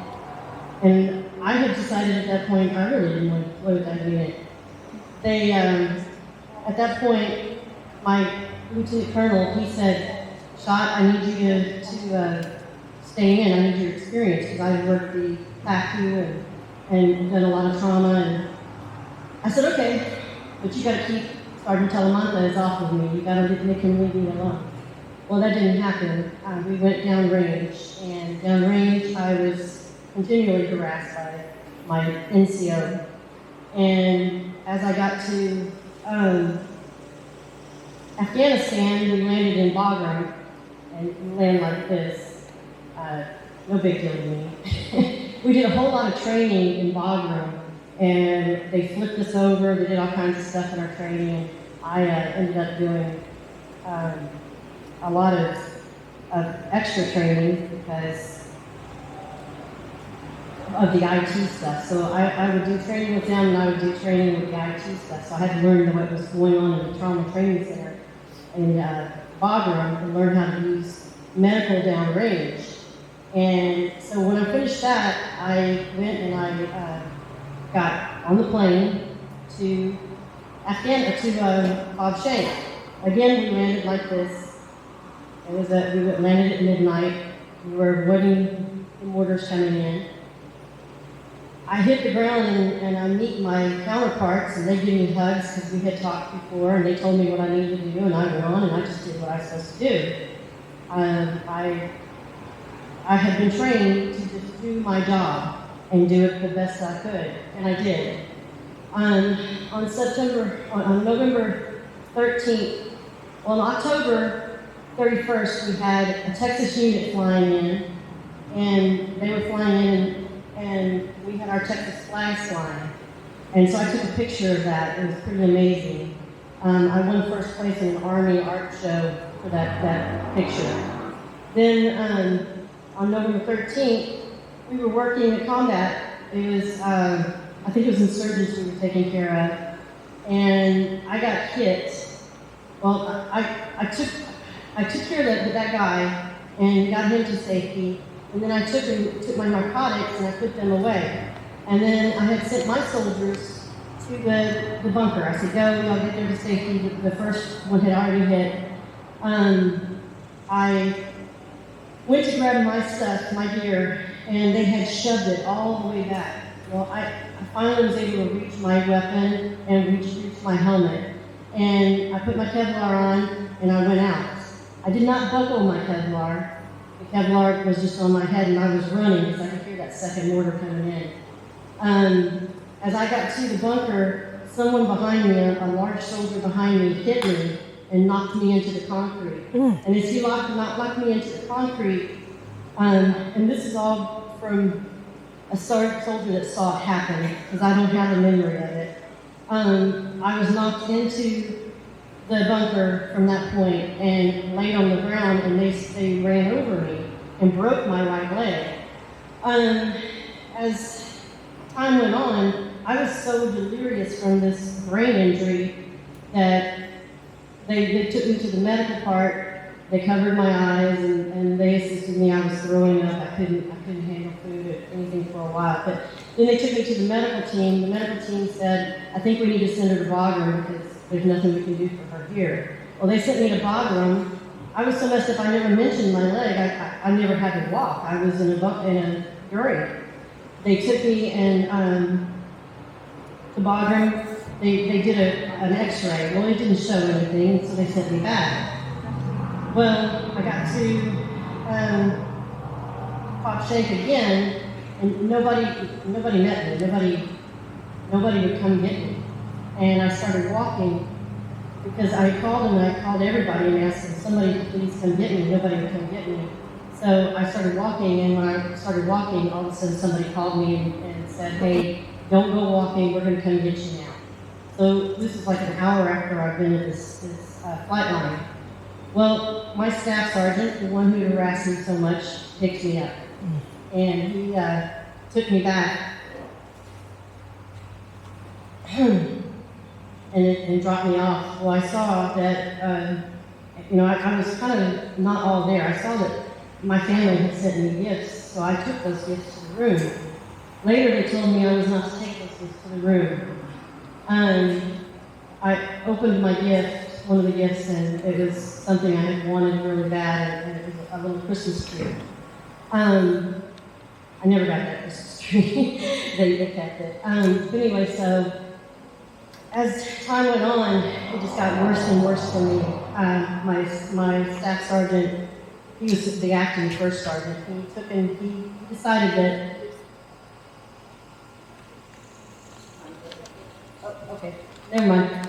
And I had decided at that point I really didn't want to deploy with that unit. They, at that point, my lieutenant colonel, he said, "Schatte, I need you to stay in. I need your experience because I worked the PACU and done a lot of trauma." And I said, "Okay, but you got to keep Sergeant Telemonta is off of me. You got to make him leave me alone." Well, that didn't happen. We went downrange, and downrange I was continually harassed by my NCO. And as I got to Afghanistan, we landed in Bagram, and we landed like this. No big deal to me. We did a whole lot of training in Bagram, and they flipped us over. They did all kinds of stuff in our training. I ended up doing a lot of extra training because of the IT stuff. So I would do training with them, and I would do training with the IT stuff. So I had to learn what was going on in the trauma training center in Bagram and learn how to use medical downrange. And so when I finished that, I went and I got on the plane to Bob Shank. Again, we landed like this. We landed at midnight. We were waiting for mortars coming in. I hit the ground and I meet my counterparts, and they give me hugs because we had talked before, and they told me what I needed to do, and I went on and I just did what I was supposed to do. I had been trained to just do my job and do it the best I could, and I did. On November 13th, on October 31st, we had a Texas unit flying in, and they were flying in, and we had our Texas flags flying. And so I took a picture of that. It was pretty amazing. I won first place in an Army art show for that picture. Then on November 13th, we were working in combat. It was, I think it was insurgents we were taking care of. And I got hit. Well, I took care of that guy and got him to safety. And then I took my narcotics and I put them away. And then I had sent my soldiers to the bunker. I said, go, y'all get there to safety. The first one had already hit. I went to grab my stuff, my gear, and they had shoved it all the way back. Well, I finally was able to reach my weapon and reach my helmet. And I put my Kevlar on and I went out. I did not buckle my Kevlar. The Kevlar was just on my head, and I was running because I could hear that second mortar coming in. As I got to the bunker, someone behind me, a large soldier behind me, hit me and knocked me into the concrete. And as he knocked me into the concrete, and this is all from a soldier that saw it happen, because I don't have a memory of it. I was knocked into the bunker from that point and laid on the ground, and they ran over me and broke my right leg. As time went on, I was so delirious from this brain injury that they took me to the medical part. They covered my eyes and they assisted me. I was throwing up. I couldn't handle food or anything for a while. But then they took me to the medical team. The medical team said, I think we need to send her to Bagram because there's nothing we can do for her here. Well, they sent me to Bagram. I was so messed up, I never mentioned my leg. I never had to walk. I was in a gurney. They took me and to Bagram. They did an x-ray. Well, it didn't show anything, so they sent me back. Well, I got to Pop Shake again, and nobody met me. Nobody would come get me. And I started walking because I called them and I called everybody and asked them, somebody please come get me. Nobody would come get me. So I started walking, and when I started walking, all of a sudden somebody called me and said, hey, don't go walking, we're going to come get you now. So this is like an hour after I've been at this flight line. Well, my staff sergeant, the one who harassed me so much, picked me up. And he took me back and dropped me off. Well, I saw that, I was kind of not all there. I saw that my family had sent me gifts, so I took those gifts to the room. Later, they told me I was not to take those gifts to the room. I opened my gift, one of the gifts, and it was something I had wanted really bad, and it was a little Christmas tree. I never got that Christmas tree. they kept it. But anyway, so as time went on, it just got worse and worse for me. My staff sergeant, he was the acting first sergeant. He decided that. Oh, okay. Never mind.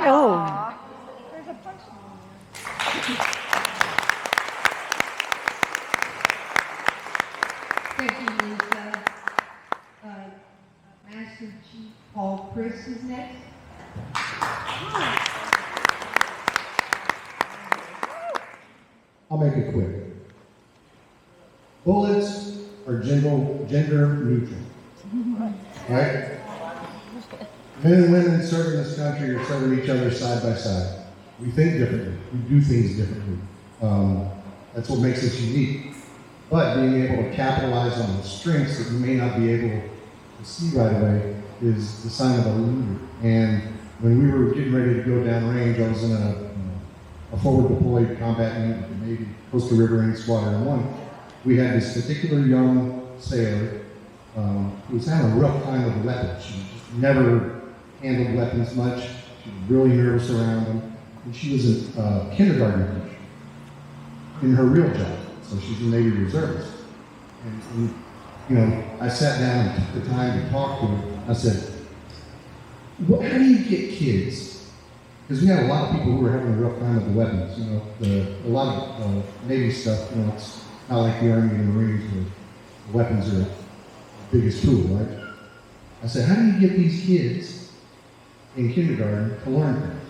Oh, Thank you, Lisa. Master Chief Paul Crist is next. I'll make it quick. Bullets are gender neutral, right? Men and women serving this country are serving each other side by side. We think differently. We do things differently. That's what makes us unique. But being able to capitalize on the strengths that you may not be able to see right away is the sign of a leader. And when we were getting ready to go downrange, I was in a forward deployed combat unit with the Navy, Coastal Riverine Squadron 1. We had this particular young sailor who was having a rough time with weapons. She just never handled weapons much. She was really nervous around them. And she was a kindergarten teacher in her real job. So she's a Navy reservist. And you know, I sat down and took the time to talk to her. I said, how do you get kids? Because we had a lot of people who were having a rough time with the weapons. You know, a lot of Navy stuff, you know, it's not like the Army and the Marines where the weapons are the biggest tool, right? I said, how do you get these kids in kindergarten to learn things?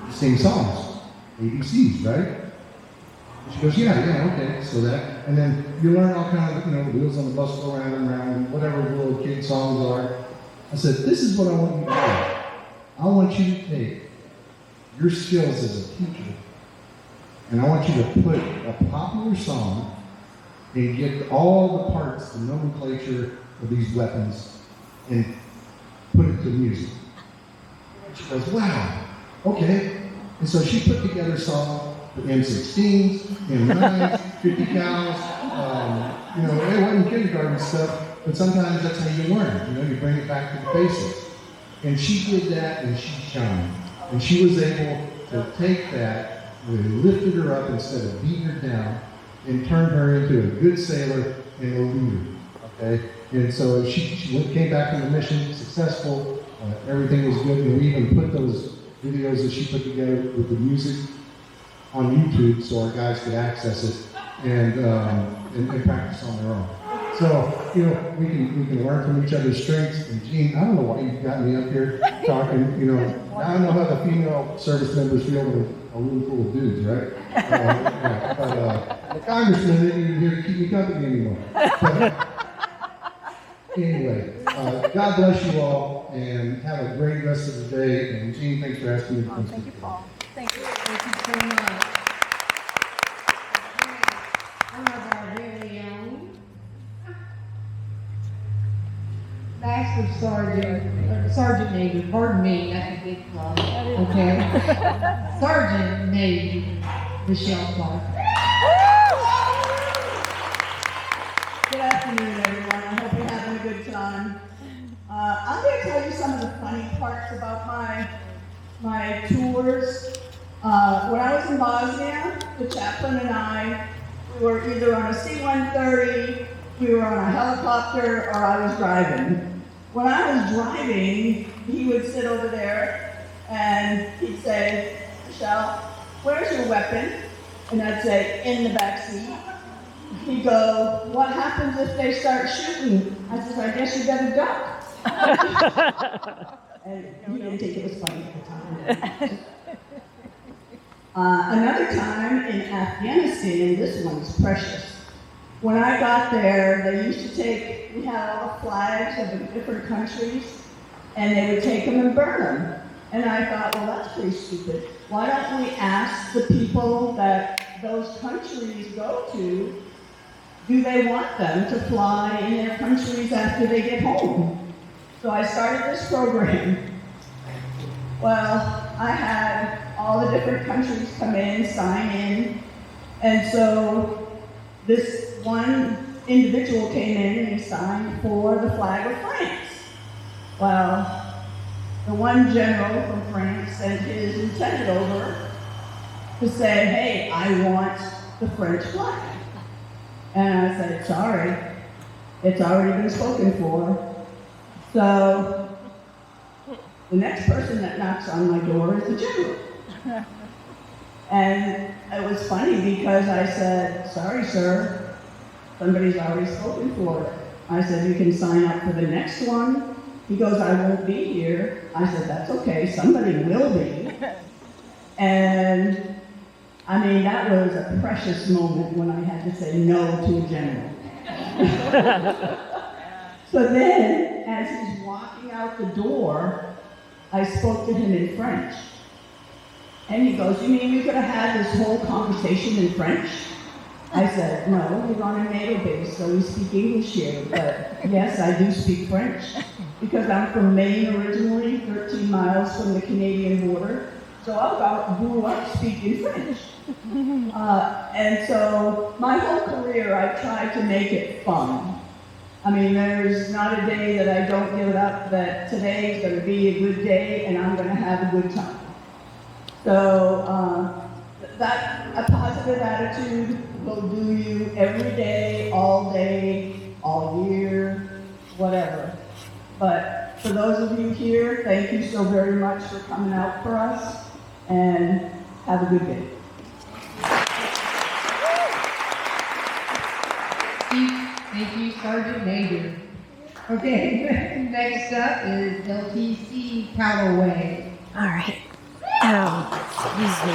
You sing songs, ABCs, right? And she goes, yeah, okay, so that. And then you learn all kinds of, you know, wheels on the bus go round and round, whatever little kid songs are. I said, this is what I want you to do. I want you to take your skills as a teacher, and I want you to put a popular song and get all the parts, the nomenclature of these weapons, and put it to music. And she goes, wow, okay. And so she put together a song for M16s, M9s, 50 cals. You know, it wasn't kindergarten stuff, but sometimes that's how you learn. You know, you bring it back to the basics. And she did that, and she shined. And she was able to take that, we lifted her up instead of beating her down, and turned her into a good sailor and a leader. Okay? And so she came back from the mission successful. Everything was good, and we even put those videos that she put together with the music on YouTube so our guys could access it and practice on their own. So, you know, we can learn from each other's strengths. And Gene, I don't know why you got me up here talking, you know, I don't know how the female service members feel with a room full of dudes, right? But the Congressman isn't even here to keep me company anymore. But, anyway, God bless you all, and have a great rest of the day. And Gene, thanks for asking me to come Thank you, Paul. Thank you. Thank you so much. I have our very own Master Sergeant Major, pardon me, that's a big club, okay? Sergeant Major Nichole Clark. Good afternoon, everyone. I hope you're having a good time. I'm going to tell you some of the funny parts about my tours. When I was in Bosnia, the chaplain and I, we were either on a C-130, we were on a helicopter, or I was driving. When I was driving, he would sit over there and he'd say, Michelle, where's your weapon? And I'd say, in the back seat. He'd go, what happens if they start shooting? I said, I guess you better duck. And he didn't think it was funny at the time. Another time in Afghanistan, this one's precious. When I got there, they used to we had all the flags of the different countries, and they would take them and burn them. And I thought, well, that's pretty stupid. Why don't we ask the people that those countries go to, do they want them to fly in their countries after they get home? So I started this program. Well, I had all the different countries come in, sign in, and so this one individual came in and he signed for the flag of France. Well, the one general from France sent his lieutenant over to say, hey, I want the French flag. And I said, sorry, it's already been spoken for. So The next person that knocks on my door is the general. And it was funny because I said, sorry, sir, somebody's already spoken for it. I said, you can sign up for the next one. He goes, I won't be here. I said, that's okay, somebody will be. And I mean, that was a precious moment when I had to say no to a general. So then, as he's walking out the door, I spoke to him in French. And he goes, you mean we could have had this whole conversation in French? I said, no, we're on a NATO base, so we speak English here. But yes, I do speak French. Because I'm from Maine originally, 13 miles from the Canadian border. So I grew up speaking French. And so my whole career, I tried to make it fun. I mean, there's not a day that I don't give it up that today is going to be a good day and I'm going to have a good time. So that a positive attitude will do you every day, all year, whatever. But for those of you here, thank you so very much for coming out for us, and have a good day. Thank you, Sergeant Major. Okay, next up is Hicks-Callaway. All right. Excuse me.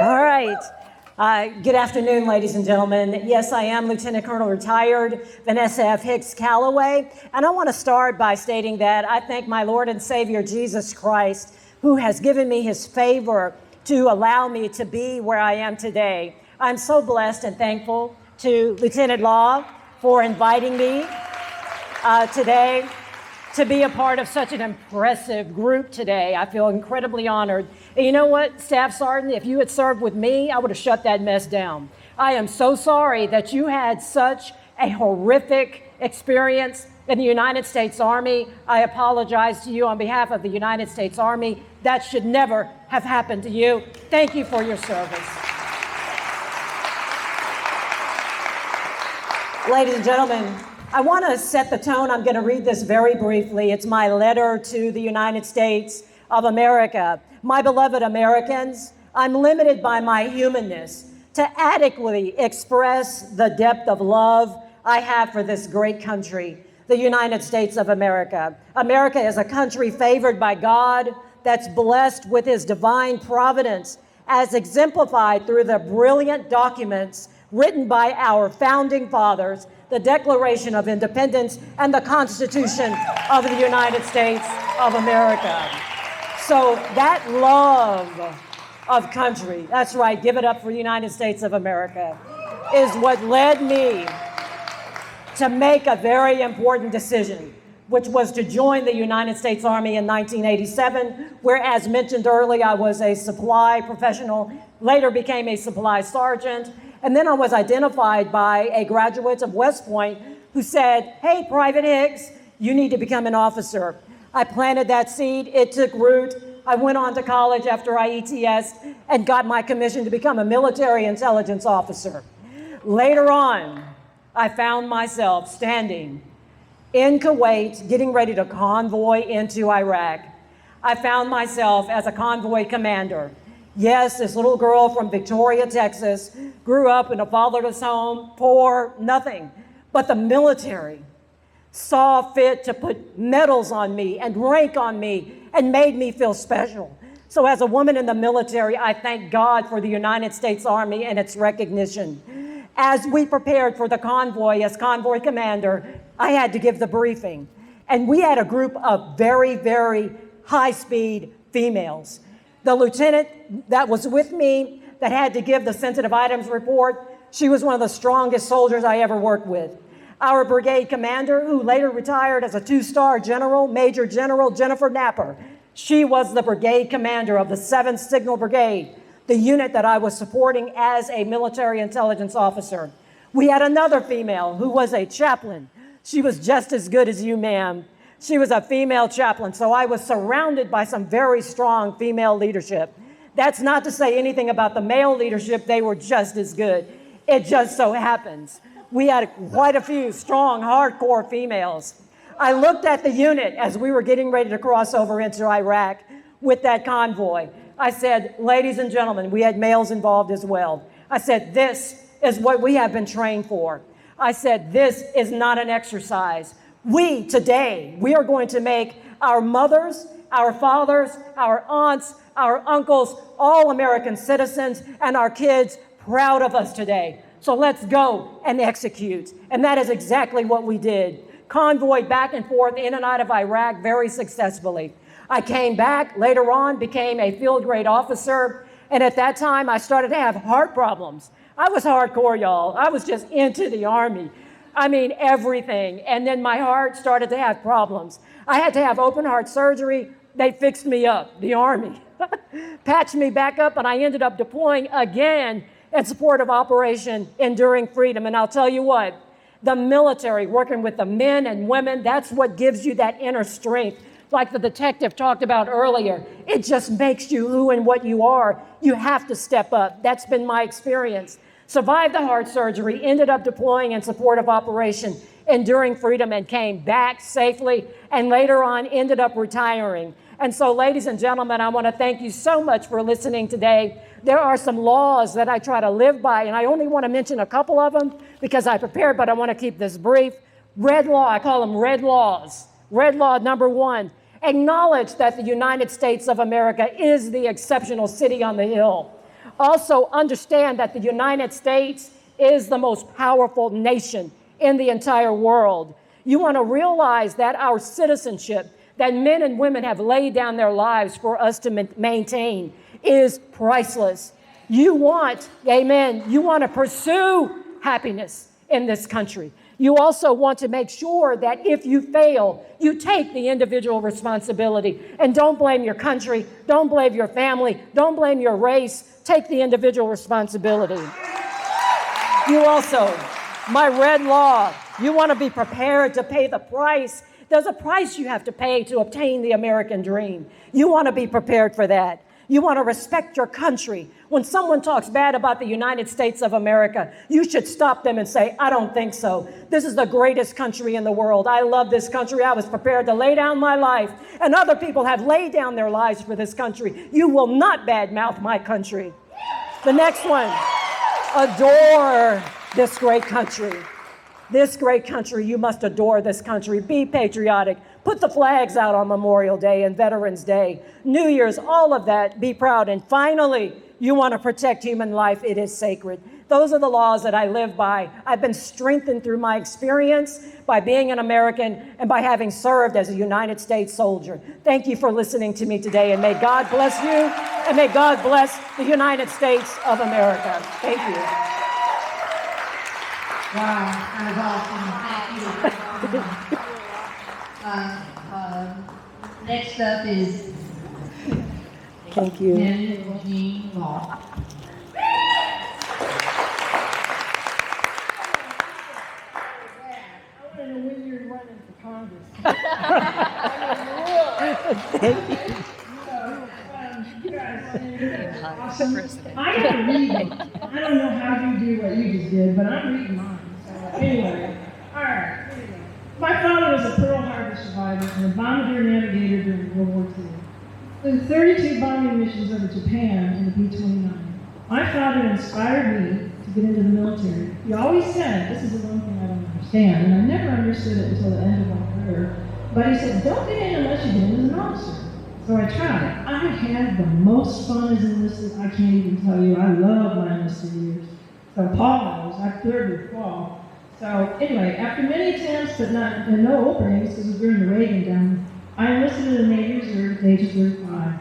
All right. Good afternoon, ladies and gentlemen. Yes, I am Lieutenant Colonel retired Vanessa F. Hicks-Callaway, and I want to start by stating that I thank my Lord and Savior Jesus Christ, who has given me his favor to allow me to be where I am today. I'm so blessed and thankful to Lieutenant Law for inviting me today to be a part of such an impressive group today. I feel incredibly honored. And you know what, Staff Sergeant, if you had served with me, I would have shut that mess down. I am so sorry that you had such a horrific experience in the United States Army. I apologize to you on behalf of the United States Army. That should never have happened to you. Thank you for your service. Ladies and gentlemen, I want to set the tone. I'm going to read this very briefly. It's my letter to the United States of America. My beloved Americans, I'm limited by my humanness to adequately express the depth of love I have for this great country, the United States of America. America is a country favored by God, that's blessed with his divine providence, as exemplified through the brilliant documents written by our founding fathers, the Declaration of Independence and the Constitution of the United States of America. So that love of country, that's right, give it up for the United States of America, is what led me to make a very important decision, which was to join the United States Army in 1987, where, as mentioned earlier, I was a supply professional, later became a supply sergeant, and then I was identified by a graduate of West Point who said, hey, Private Hicks, you need to become an officer. I planted that seed, it took root. I went on to college after IETS and got my commission to become a military intelligence officer. Later on, I found myself standing in Kuwait, getting ready to convoy into Iraq. I found myself as a convoy commander. Yes, this little girl from Victoria, Texas, grew up in a fatherless home, poor, nothing. But the military saw fit to put medals on me and rank on me and made me feel special. So as a woman in the military, I thank God for the United States Army and its recognition. As we prepared for the convoy as convoy commander, I had to give the briefing. And we had a group of very, very high-speed females. The lieutenant that was with me that had to give the sensitive items report, she was one of the strongest soldiers I ever worked with. Our brigade commander, who later retired as a 2-star general, Major General Jennifer Napper, she was the brigade commander of the 7th Signal Brigade, the unit that I was supporting as a military intelligence officer. We had another female who was a chaplain. She was just as good as you, ma'am. She was a female chaplain, so I was surrounded by some very strong female leadership. That's not to say anything about the male leadership. They were just as good. It just so happens we had quite a few strong, hardcore females. I looked at the unit as we were getting ready to cross over into Iraq with that convoy. I said, ladies and gentlemen, we had males involved as well. I said, this is what we have been trained for. I said, this is not an exercise. We are going to make our mothers, our fathers, our aunts, our uncles, all American citizens, and our kids proud of us today. So let's go and execute. And that is exactly what we did. Convoyed back and forth in and out of Iraq very successfully. I came back later on, became a field grade officer, and at that time I started to have heart problems. I was hardcore, y'all. I was just into the Army. I mean, everything. And then my heart started to have problems. I had to have open heart surgery. They fixed me up, the Army. Patched me back up, and I ended up deploying again in support of Operation Enduring Freedom. And I'll tell you what, the military, working with the men and women, that's what gives you that inner strength. Like the detective talked about earlier, it just makes you who and what you are. You have to step up. That's been my experience. Survived the heart surgery, ended up deploying in support of Operation Enduring Freedom, and came back safely, and later on ended up retiring. And so, ladies and gentlemen, I want to thank you so much for listening today. There are some laws that I try to live by, and I only want to mention a couple of them because I prepared, but I want to keep this brief. Red law, I call them red laws. Red law number 1, acknowledge that the United States of America is the exceptional city on the hill. Also understand that the United States is the most powerful nation in the entire world. You want to realize that our citizenship, that men and women have laid down their lives for us to maintain, is priceless. You want, amen, you want to pursue happiness in this country. You also want to make sure that if you fail, you take the individual responsibility. And don't blame your country, don't blame your family, don't blame your race. Take the individual responsibility. You also, my red law, you want to be prepared to pay the price. There's a price you have to pay to obtain the American dream. You want to be prepared for that. You want to respect your country. When someone talks bad about the United States of America, you should stop them and say, I don't think so. This is the greatest country in the world. I love this country. I was prepared to lay down my life, and other people have laid down their lives for this country. You will not badmouth my country. The next one, adore this great country. This great country, you must adore this country. Be patriotic. Put the flags out on Memorial Day and Veterans Day, New Year's, all of that. Be proud. And finally, you want to protect human life. It is sacred. Those are the laws that I live by. I've been strengthened through my experience by being an American and by having served as a United States soldier. Thank you for listening to me today, and may God bless you, and may God bless the United States of America. Thank you. Wow, that was awesome. Thank you. Next up is Thank you. Jancie Law. I want to know when you're running for Congress. Thank you. You guys, awesome. I got to read it. I don't know how you do what you just did, but I'm reading mine. So anyway, all right. Here we go. My father was a Pearl Harbor survivor and a bombardier navigator during World War II. With 32 bombing missions over Japan in the B-29. My father inspired me to get into the military. He always said, this is the one thing I don't understand, and I never understood it until the end of my career, but he said, don't get in unless you get in as an officer. So I tried. I had the most fun as enlisted. I can't even tell you. I love my enlisted years. So Paul knows. I flirt with Paul. So anyway, after many attempts, but no openings, because it was during the Reagan down, I enlisted in the Navy Reserve at the age of 35.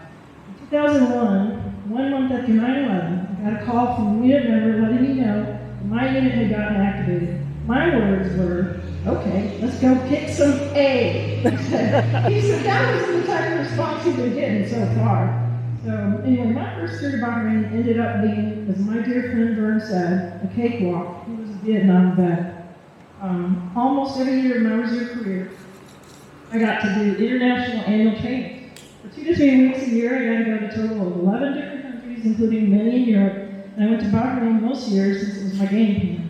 In 2001, 1 month after 9/11, I got a call from a unit member letting me know that my unit had gotten activated. My words were, okay, let's go kick some A. He said that was the type of response he's been getting so far. So anyway, my first tour to Bahrain ended up being, as my dear friend Vern said, a cakewalk. He was a Vietnam vet. Almost every year of my reserve career, I got to do international annual training. For 2 to 3 weeks a year, I got to go to a total of 11 different countries, including many in Europe. And I went to Bahrain most years since it was my game plan.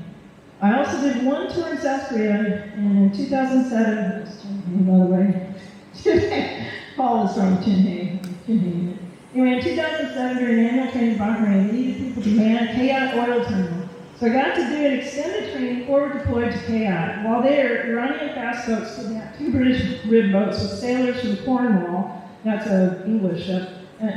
I also did one tour in South Korea in 2007. By the way, Paul is from Chinhae. Anyway, in 2007, during an annual training in Bahrain, we needed people to man a KI oil terminal. So I got to do an extended training forward deployed to KI. While there, Iranian fast boats put out 2 British rib boats with sailors from Cornwall, that's English ship,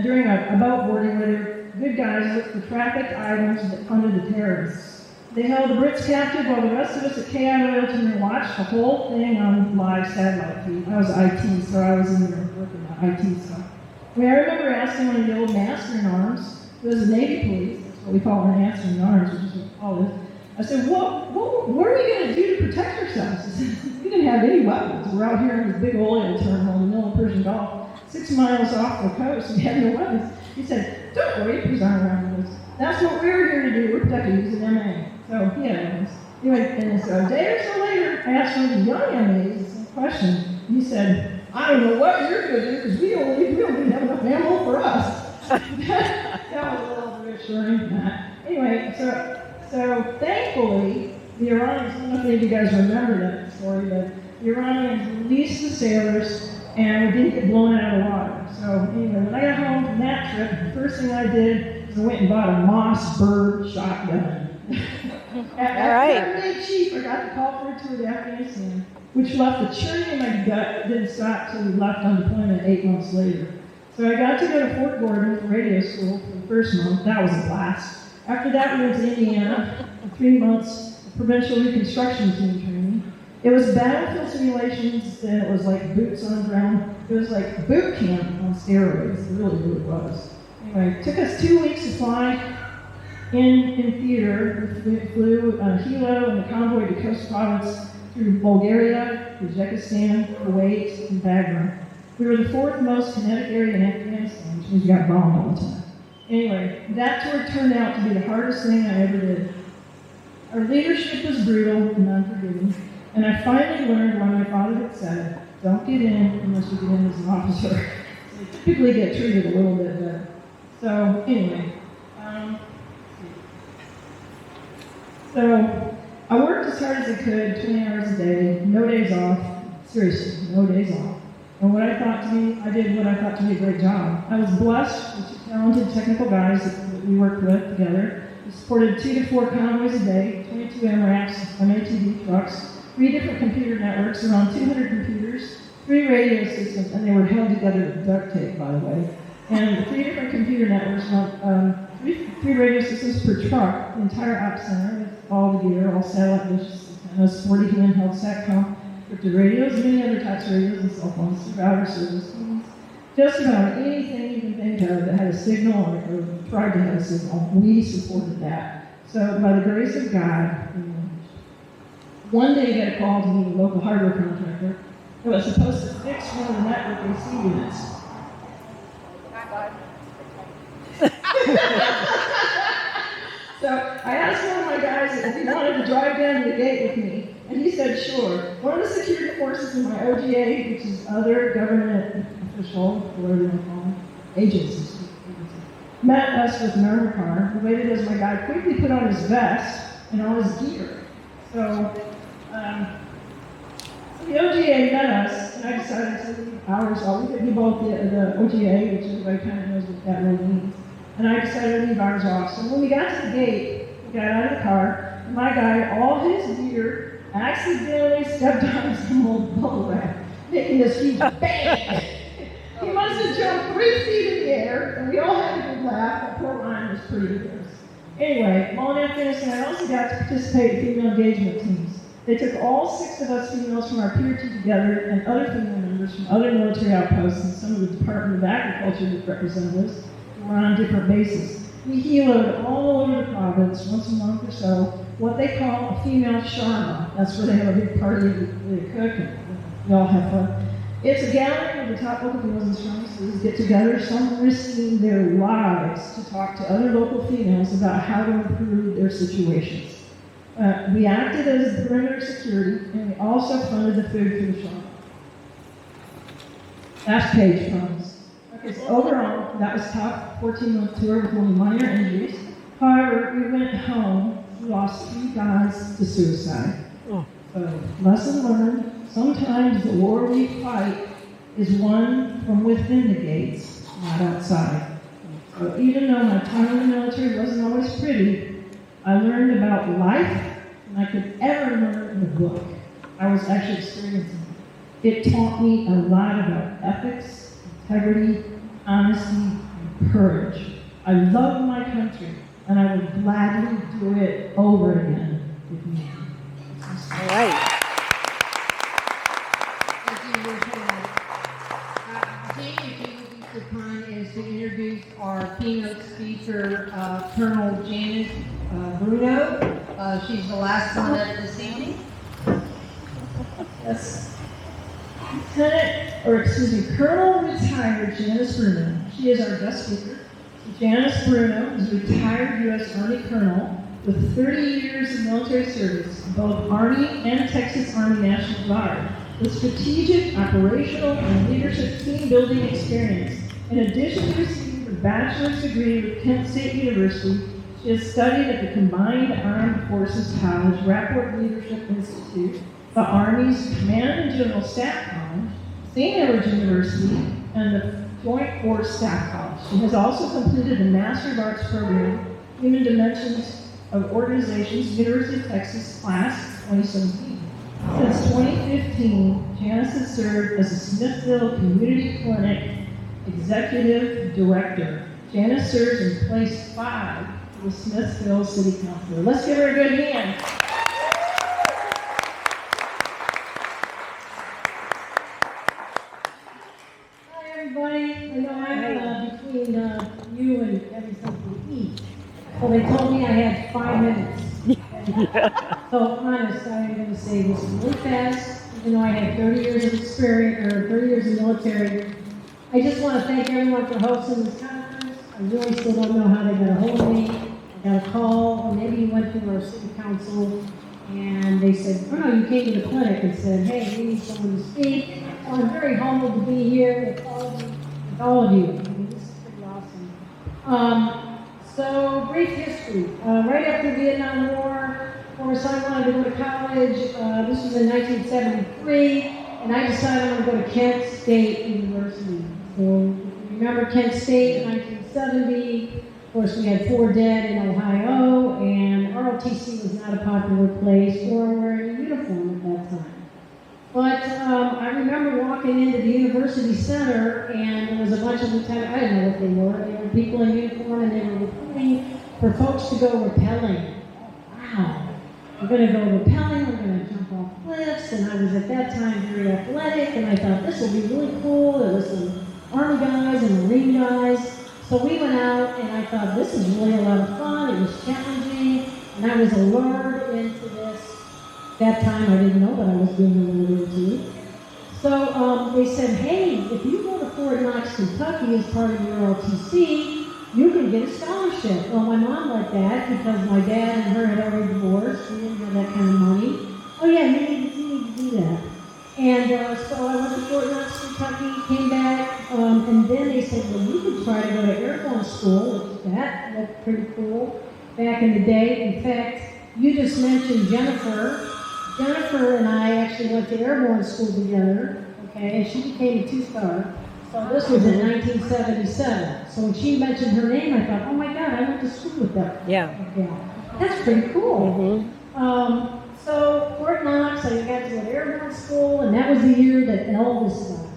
during a boat boarding where their good guys looked for trafficked items that funded the terrorists. They held the Brits captive while the rest of us at KI Oil Terminal watched the whole thing on live satellite feed. I was IT, so I was in there working on IT stuff. I remember asking one of the old master in arms, who was a Navy police, that's what we call an master in arms, which is what we call it. I said, what are we going to do to protect ourselves? He said, we didn't have any weapons. We're out here in this big oil terminal in the middle of Persian Gulf, 6 miles off the coast, and we had no weapons. He said, don't worry, please aren't around with us. That's what we were here to do. We're protecting you. He's an MA. So he had weapons. Anyway, and so a day or so later, I asked one of the young MAs the same question. He said, I don't know what you're going to do because we don't even have enough ammo for us. That was a little reassuring. Anyway, so thankfully, the Iranians, I don't know if any of you guys remember that story, but the Iranians released the sailors and we didn't get blown out of the water. So anyway, when I got home from that trip, the first thing I did was I went and bought a Mossberg shotgun. After I made chief, I got the call for a tour to Afghanistan, which left a churning in my gut that didn't stop till we left on deployment 8 months later. So I got to go to Fort Gordon for radio school for the first month. That was a blast. After that, we went to Indiana for 3 months of provincial reconstruction team training. It was battlefield simulations, and it was like boots on the ground. It was like boot camp on steroids. It really was. Anyway, it took us 2 weeks to fly in theater. We flew Hilo and the convoy to Coast Province through Bulgaria, Uzbekistan, Kuwait, and Bagram. We were the 4th most kinetic area in Afghanistan, which means you got bombed all the time. Anyway, that tour turned out to be the hardest thing I ever did. Our leadership was brutal and unforgiving, and I finally learned why my father had said, don't get in unless you get in as an officer. So you typically get treated a little bit better. So anyway, so I worked as hard as I could, 20 hours a day, no days off, seriously, no days off. And I did what I thought to be a great job. I was blessed with 2 talented technical guys that we worked with together. We supported 2 to 4 convoys a day, 22 MRAPs, MATV trucks, 3 different computer networks, around 200 computers, 3 radio systems, and they were held together with duct tape, by the way. And 3 different computer networks, 3 radio systems per truck, the entire op center with all the gear, all satellite dishes, antennas, 40 handheld SATCOM, encrypted radios, and many other types of radios and cell phones, router service, just about anything you can think of that had a signal or tried to have a signal, we supported that. So by the grace of God, one day I got a call to meet a local hardware contractor that was supposed to fix one of the network AC units. So I asked one of my guys if he wanted to drive down to the gate with me, and he said sure. One of the security forces in my OGA, which is other government official, whatever you want to call them, agencies, met us with an armored car. We waited as my guy quickly put on his vest and all his gear. So the OGA met us, and I decided to leave ours. We could do both the OGA, which everybody kind of knows what that really means. And I decided to leave ours off. So when we got to the gate, we got out of the car, and my guy, all his gear, accidentally stepped on some old bubble wrap, making this huge bang. He must have jumped 3 feet in the air, and we all had a good laugh. That poor Ryan was pretty embarrassed. Anyway, while in Afghanistan, I also got to participate in female engagement teams. They took all 6 of us females from our peer team together and other female members from other military outposts and some of the Department of Agriculture representatives who were on different bases. We heloed all over the province once a month or so, what they call a female sharma. That's where they have a big party, they cook, and we all have fun. It's a gathering of the top local females and sharmas get together, some risking their lives to talk to other local females about how to improve their situations. We acted as perimeter security, and we also funded the food for the sharma. Last page, promise. Okay, so overall, that was tough, 14-month tour with only minor injuries. However, we went home who lost 3 guys to suicide. So, lesson learned, sometimes the war we fight is won from within the gates, not outside. So even though my time in the military wasn't always pretty, I learned about life than I could ever learn in a book. I was actually experiencing it. It taught me a lot about ethics, integrity, honesty, and courage. I love my country, and I would gladly do it over again if needed. All right. The time is to introduce our keynote speaker, Colonel Jancie Bruno. She's the last one up this evening. Yes. Colonel retired Jancie Bruno. She is our guest speaker. Jancie Bruno is a retired U.S. Army colonel with 30 years of military service, both Army and Texas Army National Guard, with strategic, operational, and leadership team-building experience. In addition to receiving her bachelor's degree with Kent State University, she has studied at the Combined Armed Forces College Rapport Leadership Institute, the Army's Command and General Staff College, St. Edward's University, and the Joint Force Staff College. She has also completed the Master of Arts program, Human Dimensions of Organizations, University of Texas, Class 2017. Since 2015, Jancie has served as the Smithville Community Clinic Executive Director. Jancie serves in place 5 for the Smithville City Council. Let's give her a good hand. Hi, everybody. I know I'm between you and having something to eat. So they told me I had 5 minutes. So honest, I am going to say this really fast, even though I had 30 years of experience, or 30 years of military. I just want to thank everyone for hosting this conference. I really still don't know how they got a hold of me. I got a call, or maybe you went to our city council, and they said, oh no, you came to the clinic and said, hey, we need someone to speak. So I'm very humbled to be here with all of you. I mean, this is pretty awesome. So, brief history. Right after the Vietnam War, of course, I wanted to go to college. This was in 1973, and I decided I would go to Kent State University. So, if you remember Kent State in 1970, of course, we had 4 dead in Ohio, and ROTC was not a popular place or wearing a uniform at that time. But I remember walking into the University Center, and there was a bunch of lieutenants, I didn't know what they were. They were people in uniform, and they were recruiting for folks to go rappelling. Wow. We're going to go rappelling, we're going to jump off cliffs, and I was at that time very athletic, and I thought this will be really cool. There was some Army guys and Marine guys. So we went out, and I thought this is really a lot of fun. It was challenging, and I was allured into this. That time I didn't know, but I was being alluded to. So they said, hey, if you go to Fort Knox, Kentucky as part of your ROTC, you can get a scholarship. Well, my mom liked that because my dad and her had already divorced. We didn't have that kind of money. Oh yeah, you need to do that. And so I went to Fort Knox, Kentucky, came back, and then they said, well, you could try to go to airborne school, which that looked pretty cool back in the day. In fact, you just mentioned Jennifer. Jennifer and I actually went to airborne school together, okay, and she became a 2-star. So this was in 1977. So when she mentioned her name, I thought, oh my God, I went to school with her. Yeah. Okay. That's pretty cool. Mm-hmm. So Fort Knox, I got to go to airborne school, and that was the year that Elvis died.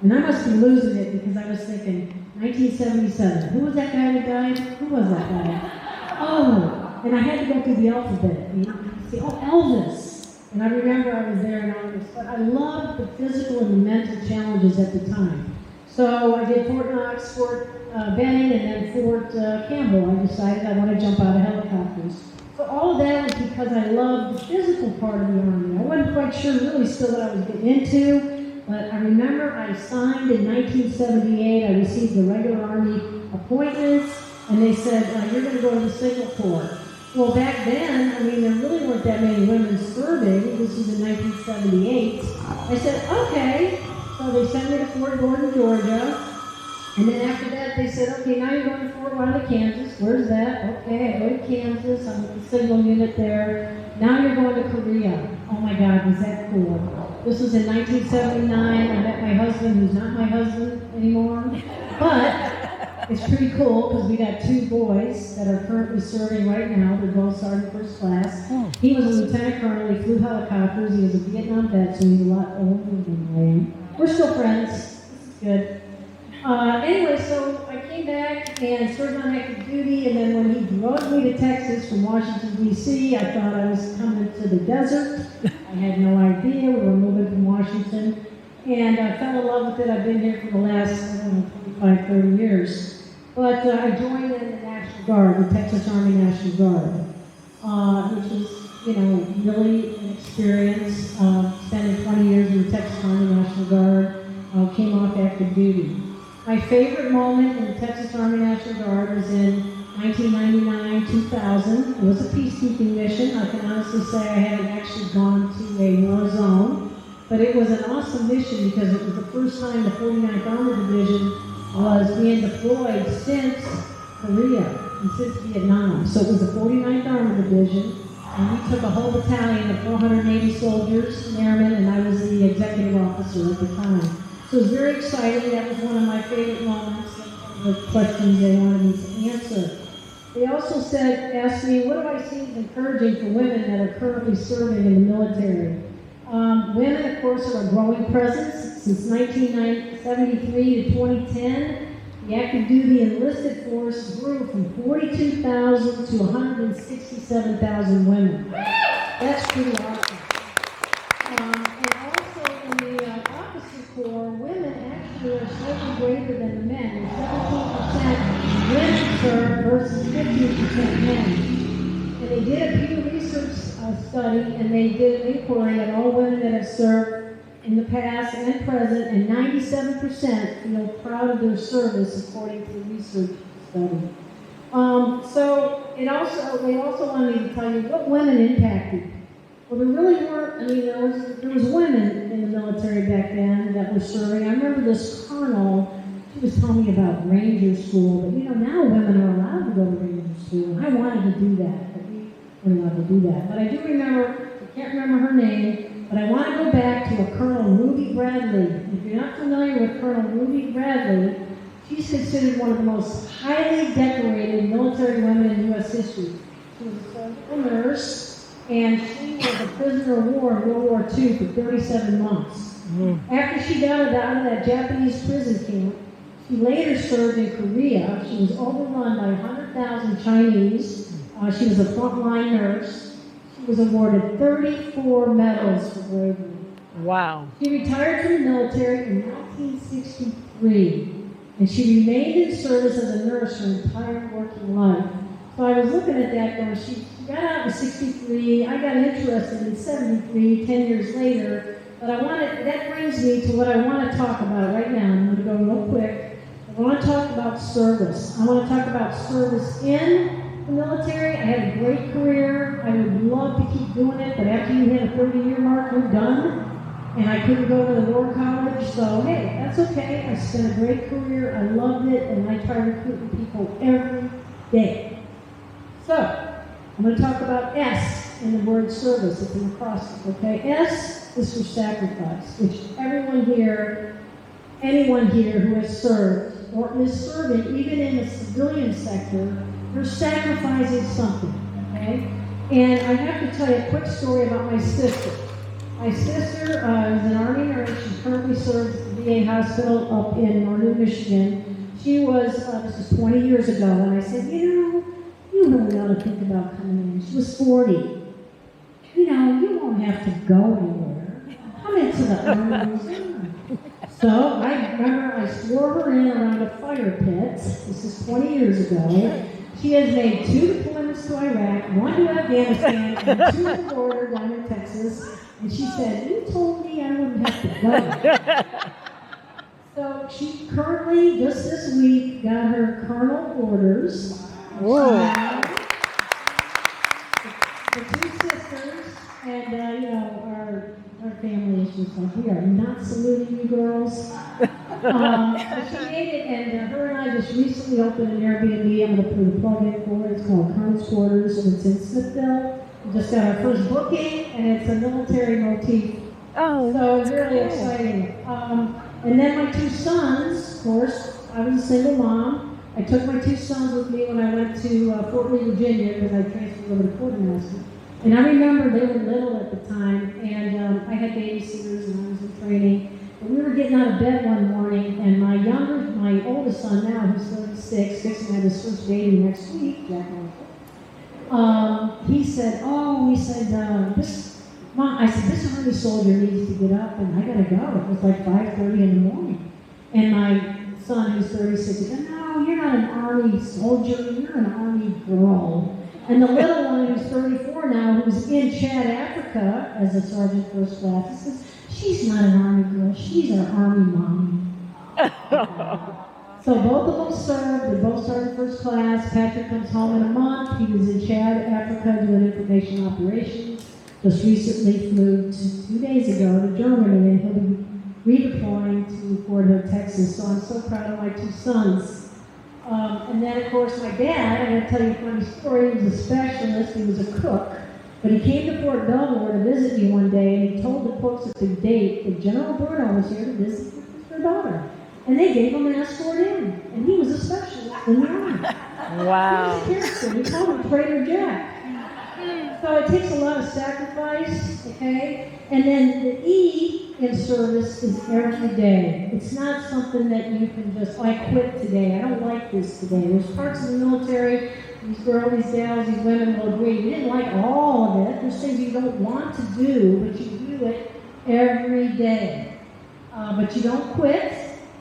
And I must be losing it because I was thinking, 1977, who was that guy that died? Who was that guy? Oh, and I had to go through the alphabet. You see, oh, Elvis. And I remember I was there in August, but I loved the physical and the mental challenges at the time. So I did Fort Knox, Fort Benning, and then Fort Campbell. I decided I want to jump out of helicopters. So all of that was because I loved the physical part of the Army. I wasn't quite sure really still what I was getting into, but I remember I signed in 1978. I received the regular Army appointments, and they said, you're going to go to the Signal Corps. Well, back then, I mean, there really weren't that many women serving. This was in 1978. I said, okay. So they sent me to Fort Gordon, Georgia. And then after that, they said, okay, now you're going to Fort Riley, Kansas. Where's that? Okay, I go to Kansas. I'm with the signal unit there. Now you're going to Korea. Oh my God, was that cool? This was in 1979. I met my husband, who's not my husband anymore. But it's pretty cool because we got 2 boys that are currently serving right now. They're both sergeant first class. He was a lieutenant colonel. He flew helicopters. He was a Vietnam vet, so he's a lot older than I am. We're still friends. This is good. Anyway, so I came back and served on active duty, and then when he drove me to Texas from Washington, D.C., I thought I was coming to the desert. I had no idea. We were moving from Washington, and I fell in love with it. I've been here for the last, 25, 30 years. But I joined in the National Guard, the Texas Army National Guard, which is, really an experience. Spending 20 years in the Texas Army National Guard, came off active duty. My favorite moment in the Texas Army National Guard was in 1999-2000. It was a peacekeeping mission. I can honestly say I haven't actually gone to a war zone, but it was an awesome mission because it was the first time the 49th Armored Division was being deployed since Korea and since Vietnam. So it was the 49th Armored Division, and we took a whole battalion of 480 soldiers, airmen, and I was the executive officer at the time. So it was very exciting. That was one of my favorite moments, the questions they wanted me to answer. They also asked me, what do I see as encouraging for women that are currently serving in the military? Women, of course, are a growing presence. Since 1973 to 2010, the active duty enlisted force grew from 42,000 to 167,000 women. That's pretty awesome. For women actually are slightly greater than the men. 17% women serve versus 15% men. And they did a Pew Research study, and they did an inquiry on all women that have served in the past and present, and 97% feel proud of their service according to the research study. So they also wanted me to tell you what women impacted. Well, there really weren't, there was women in the military back then that were serving. I remember this colonel, she was telling me about Ranger School, but now women are allowed to go to Ranger School. I wanted to do that, but we weren't allowed to do that. But I do remember, I can't remember her name, but I want to go back to a Colonel Ruby Bradley. If you're not familiar with Colonel Ruby Bradley, she's considered one of the most highly decorated military women in U.S. history. She was a surgical nurse. And she was a prisoner of war in World War II for 37 months. After she got out of that Japanese prison camp, she later served in Korea. She was overrun by 100,000 Chinese. She was a frontline nurse. She was awarded 34 medals for bravery. Wow. She retired from the military in 1963, and she remained in service as a nurse her entire working life. So I was looking at that going, she got out in 63, I got interested in 73, 10 years later, but that brings me to what I want to talk about right now. I'm going to go real quick. I want to talk about service. I want to talk about service in the military. I had a great career. I would love to keep doing it, but after you hit a 30-year mark, you're done. And I couldn't go to the war college, so hey, that's okay. I spent a great career. I loved it, and I try recruiting people every day. So, I'm going to talk about S in the word service. It's an acrostic, okay? S is for sacrifice, which anyone here who has served or is serving, even in the civilian sector, they're sacrificing something, okay? And I have to tell you a quick story about my sister. My sister is an Army nurse. She currently serves at the VA hospital up in northern Michigan. She was, this was 20 years ago, and I said, you really ought to think about coming in. She was 40. You won't have to go anywhere. Come into the Army. So I remember I swore her in around a fire pit. This is 20 years ago. She has made 2 deployments to Iraq, 1 to Afghanistan, and 2 to the border down in Texas. And she said, you told me I wouldn't have to go. So she currently, just this week, got her colonel orders. Whoa. The 2 sisters, and our family is just like, we are not saluting you girls. But she made it, and her and I just recently opened an Airbnb. I'm going to put a plug in for it. It's called Colonel's Quarters, and it's in Smithville. We just got our first booking, and it's a military motif. Oh, So it's really exciting. And then my two sons, of course, I was a single mom. I took my two sons with me when I went to Fort Lee, Virginia, because I transferred over to quartermaster. And I remember they were little at the time, and I had babysitters and I was in training. And we were getting out of bed one morning, and my oldest son now, who's 36, fixing to have his first baby next week, Jack, he said, Mom, I said, this Army soldier needs to get up, and I gotta go. It was like 5:30 in the morning. And my son, who's 36, said, no, you're not an Army soldier, you're an Army girl. And the little one, who's 34 now, who's in Chad, Africa, as a sergeant first class, says, she's not an Army girl, she's our Army mommy. So both of them served, they both started first class. Patrick comes home in a month. He was in Chad, Africa, doing information operations. Just recently flew 2 days ago to Germany, and he'll be redeploying to Fort Hood, Texas. So I'm so proud of my two sons. And then, of course, my dad, I'm going to tell you a funny story. He was a specialist, he was a cook. But he came to Fort Belvoir to visit me one day, and he told the folks at the gate that General Bruno was here to visit with their daughter. And they gave him an escort in. And he was a specialist in the Army. wow. He was a character. We called him Trader Jack. So it takes a lot of sacrifice, okay? And then the E in service is every day. It's not something that you can just, I quit today, I don't like this today. There's parts of the military, these girls, these gals, these women will agree, you didn't like all of it. There's things you don't want to do, but you do it every day. But you don't quit,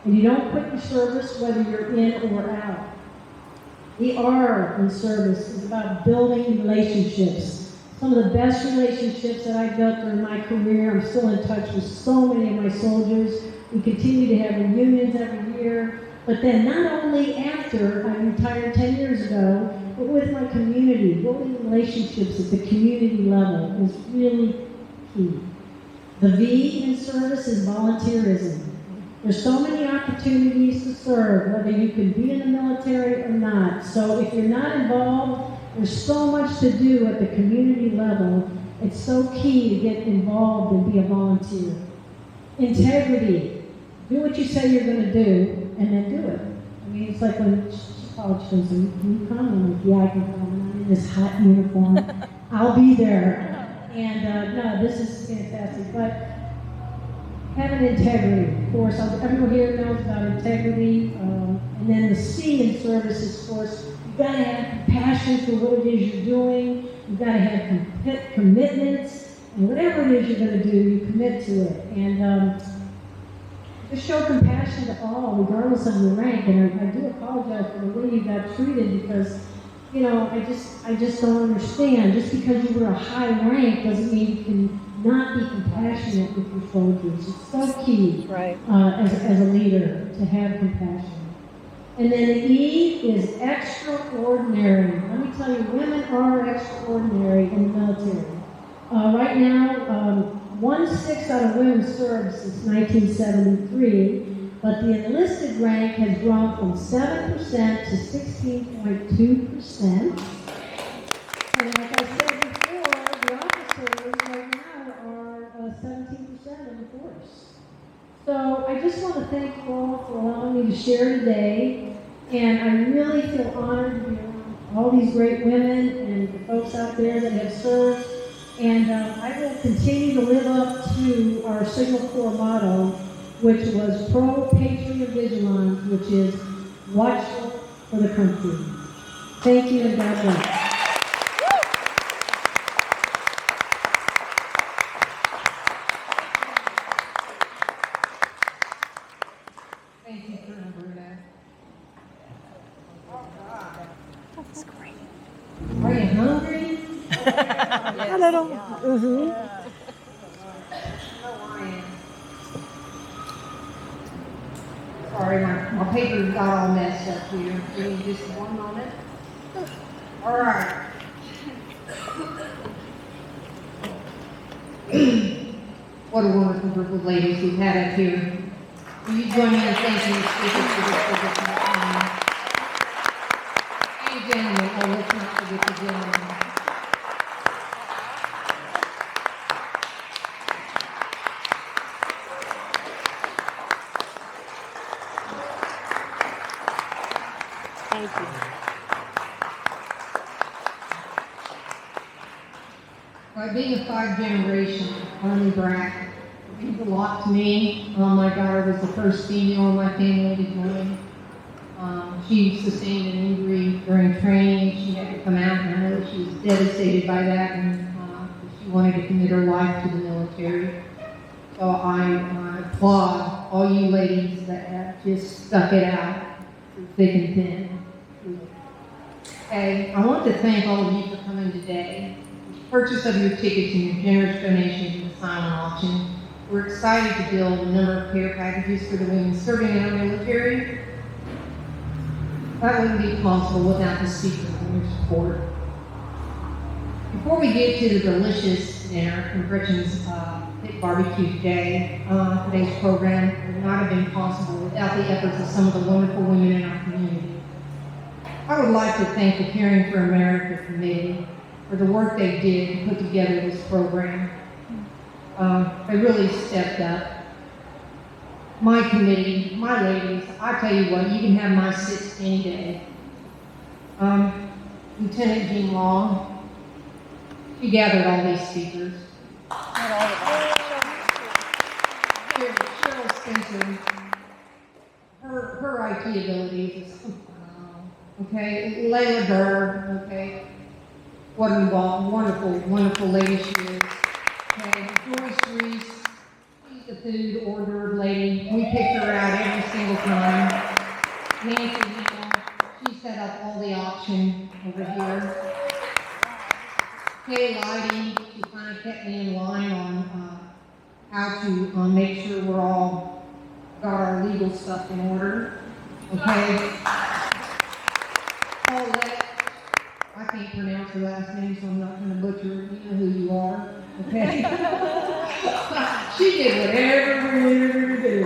and you don't quit your service whether you're in or out. The R in service is about building relationships. Some of the best relationships that I built during my career, I'm still in touch with so many of my soldiers. We continue to have reunions every year. But then not only after I retired 10 years ago, but with my community. Building relationships at the community level is really key. The V in service is volunteerism. There's so many opportunities to serve, whether you can be in the military or not. So if you're not involved, there's so much to do at the community level. It's so key to get involved and be a volunteer. Integrity. Do what you say you're going to do, and then do it. I mean, it's like when college goes, can you come? I'm like, yeah, I can come. I'm in this hot uniform. I'll be there. And no, this is fantastic. But having integrity, of course, everyone here knows about integrity. And then the C in service is, of course, you've got to have compassion for what it is you're doing. You've got to have commitments. And whatever it is you're going to do, you commit to it. And just show compassion to all, regardless of your rank. And I do apologize for the way you got treated because, you know, I just don't understand. Just because you were a high rank doesn't mean you can not be compassionate with your soldiers. It's so key as a leader to have compassion. And then the E is extraordinary. Let me tell you, women are extraordinary in the military. Right now, 1/6 out of women served since 1973, but the enlisted rank has grown from 7% to 16.2%. And like I said before, the officers right now are 17% of the force. So I just want to thank you all for allowing me to share today, and I really feel honored to be around all these great women and the folks out there that have served. And I will continue to live up to our Signal Corps motto, which was Pro Patria Vigilans, which is watchful for the country. Thank you, and God bless. Thank you, Colonel Bruno. That's great. Are you hungry? A little. Mm-hmm. Sorry, my paper got all messed up here. Give me just one moment. All right. What a wonderful group of ladies we've had up here. Will you join me in thanking the speakers for this visit? And gentlemen, oh, let's not forget the gentlemen. Thank you. By being a 5th-generation Army brat, it means a lot to me. My daughter was the first female in my family to join. She sustained an injury during training. She had to come out, and I know that she was devastated by that, and she wanted to commit her life to the military. So I applaud all you ladies that have just stuck it out through thick and thin. Okay, I want to thank all of you for coming today. Purchase of your tickets and your generous donations to the silent auction. We're excited to build a number of care packages for the women serving in our military. That wouldn't be possible without the speakers and your support. Before we get to the delicious dinner from Gretchen's Pit Barbecue today, today's program would not have been possible without the efforts of some of the wonderful women in our community. I would like to thank the Caring for America Committee for the work they did to put together this program. They really stepped up. My committee, my ladies, I tell you what, you can have my 6 any day. Lieutenant Jean Law, she gathered all these speakers. Cheryl Spencer, her IT abilities is okay. Layla Durr, okay. What a wonderful lady she is. Okay, Joyce Reese, she's the food order lady. We picked her out every single time. Nancy Hill, she set up all the auction over here. Kay Lighting, she kind of kept me in line on how to make sure we're all got our legal stuff in order. Okay. Paulette, I can't pronounce her last name, so I'm not going to butcher it. You know who you are, okay? She did whatever we needed her to do.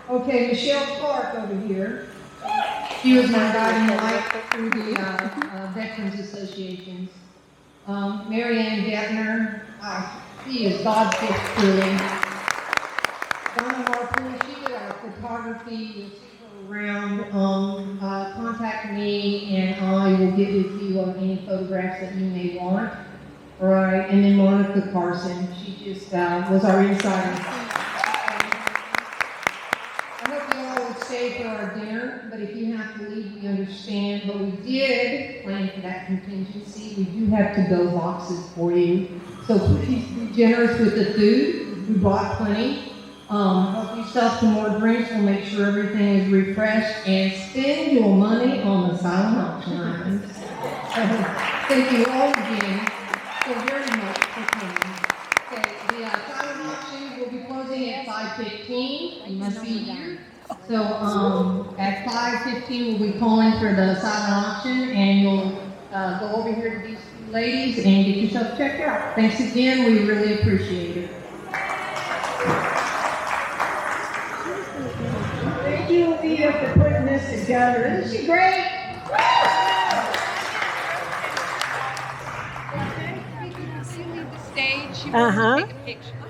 Okay, Michelle Clark over here. She was my guiding light through the Veterans Associations. Mary Ann Gettner, she is God's gift truly. Donna Harper, she did our photography. You'll see her around. Contact me and I will get with you on any photographs that you may want. All right, and then Monica Carson, she just was our insider. I hope you all will stay for our dinner, but if you have to leave, we understand. But we did plan for that contingency. We do have to-go boxes for you. So please be generous with the food. We brought plenty. Help yourself to more drinks. We'll make sure everything is refreshed and spend your money on the silent auction items. Thank you all again so very much for coming. Okay, the silent auction will be closing at 5:15. You must be here. So at 5:15 we'll be calling for the silent auction, and you'll go over here to these two ladies and get yourself checked out. Thanks again. We really appreciate it. Thank you, Aleata, for putting this together. Isn't she great? Stage, she Uh-huh. wants to take a picture.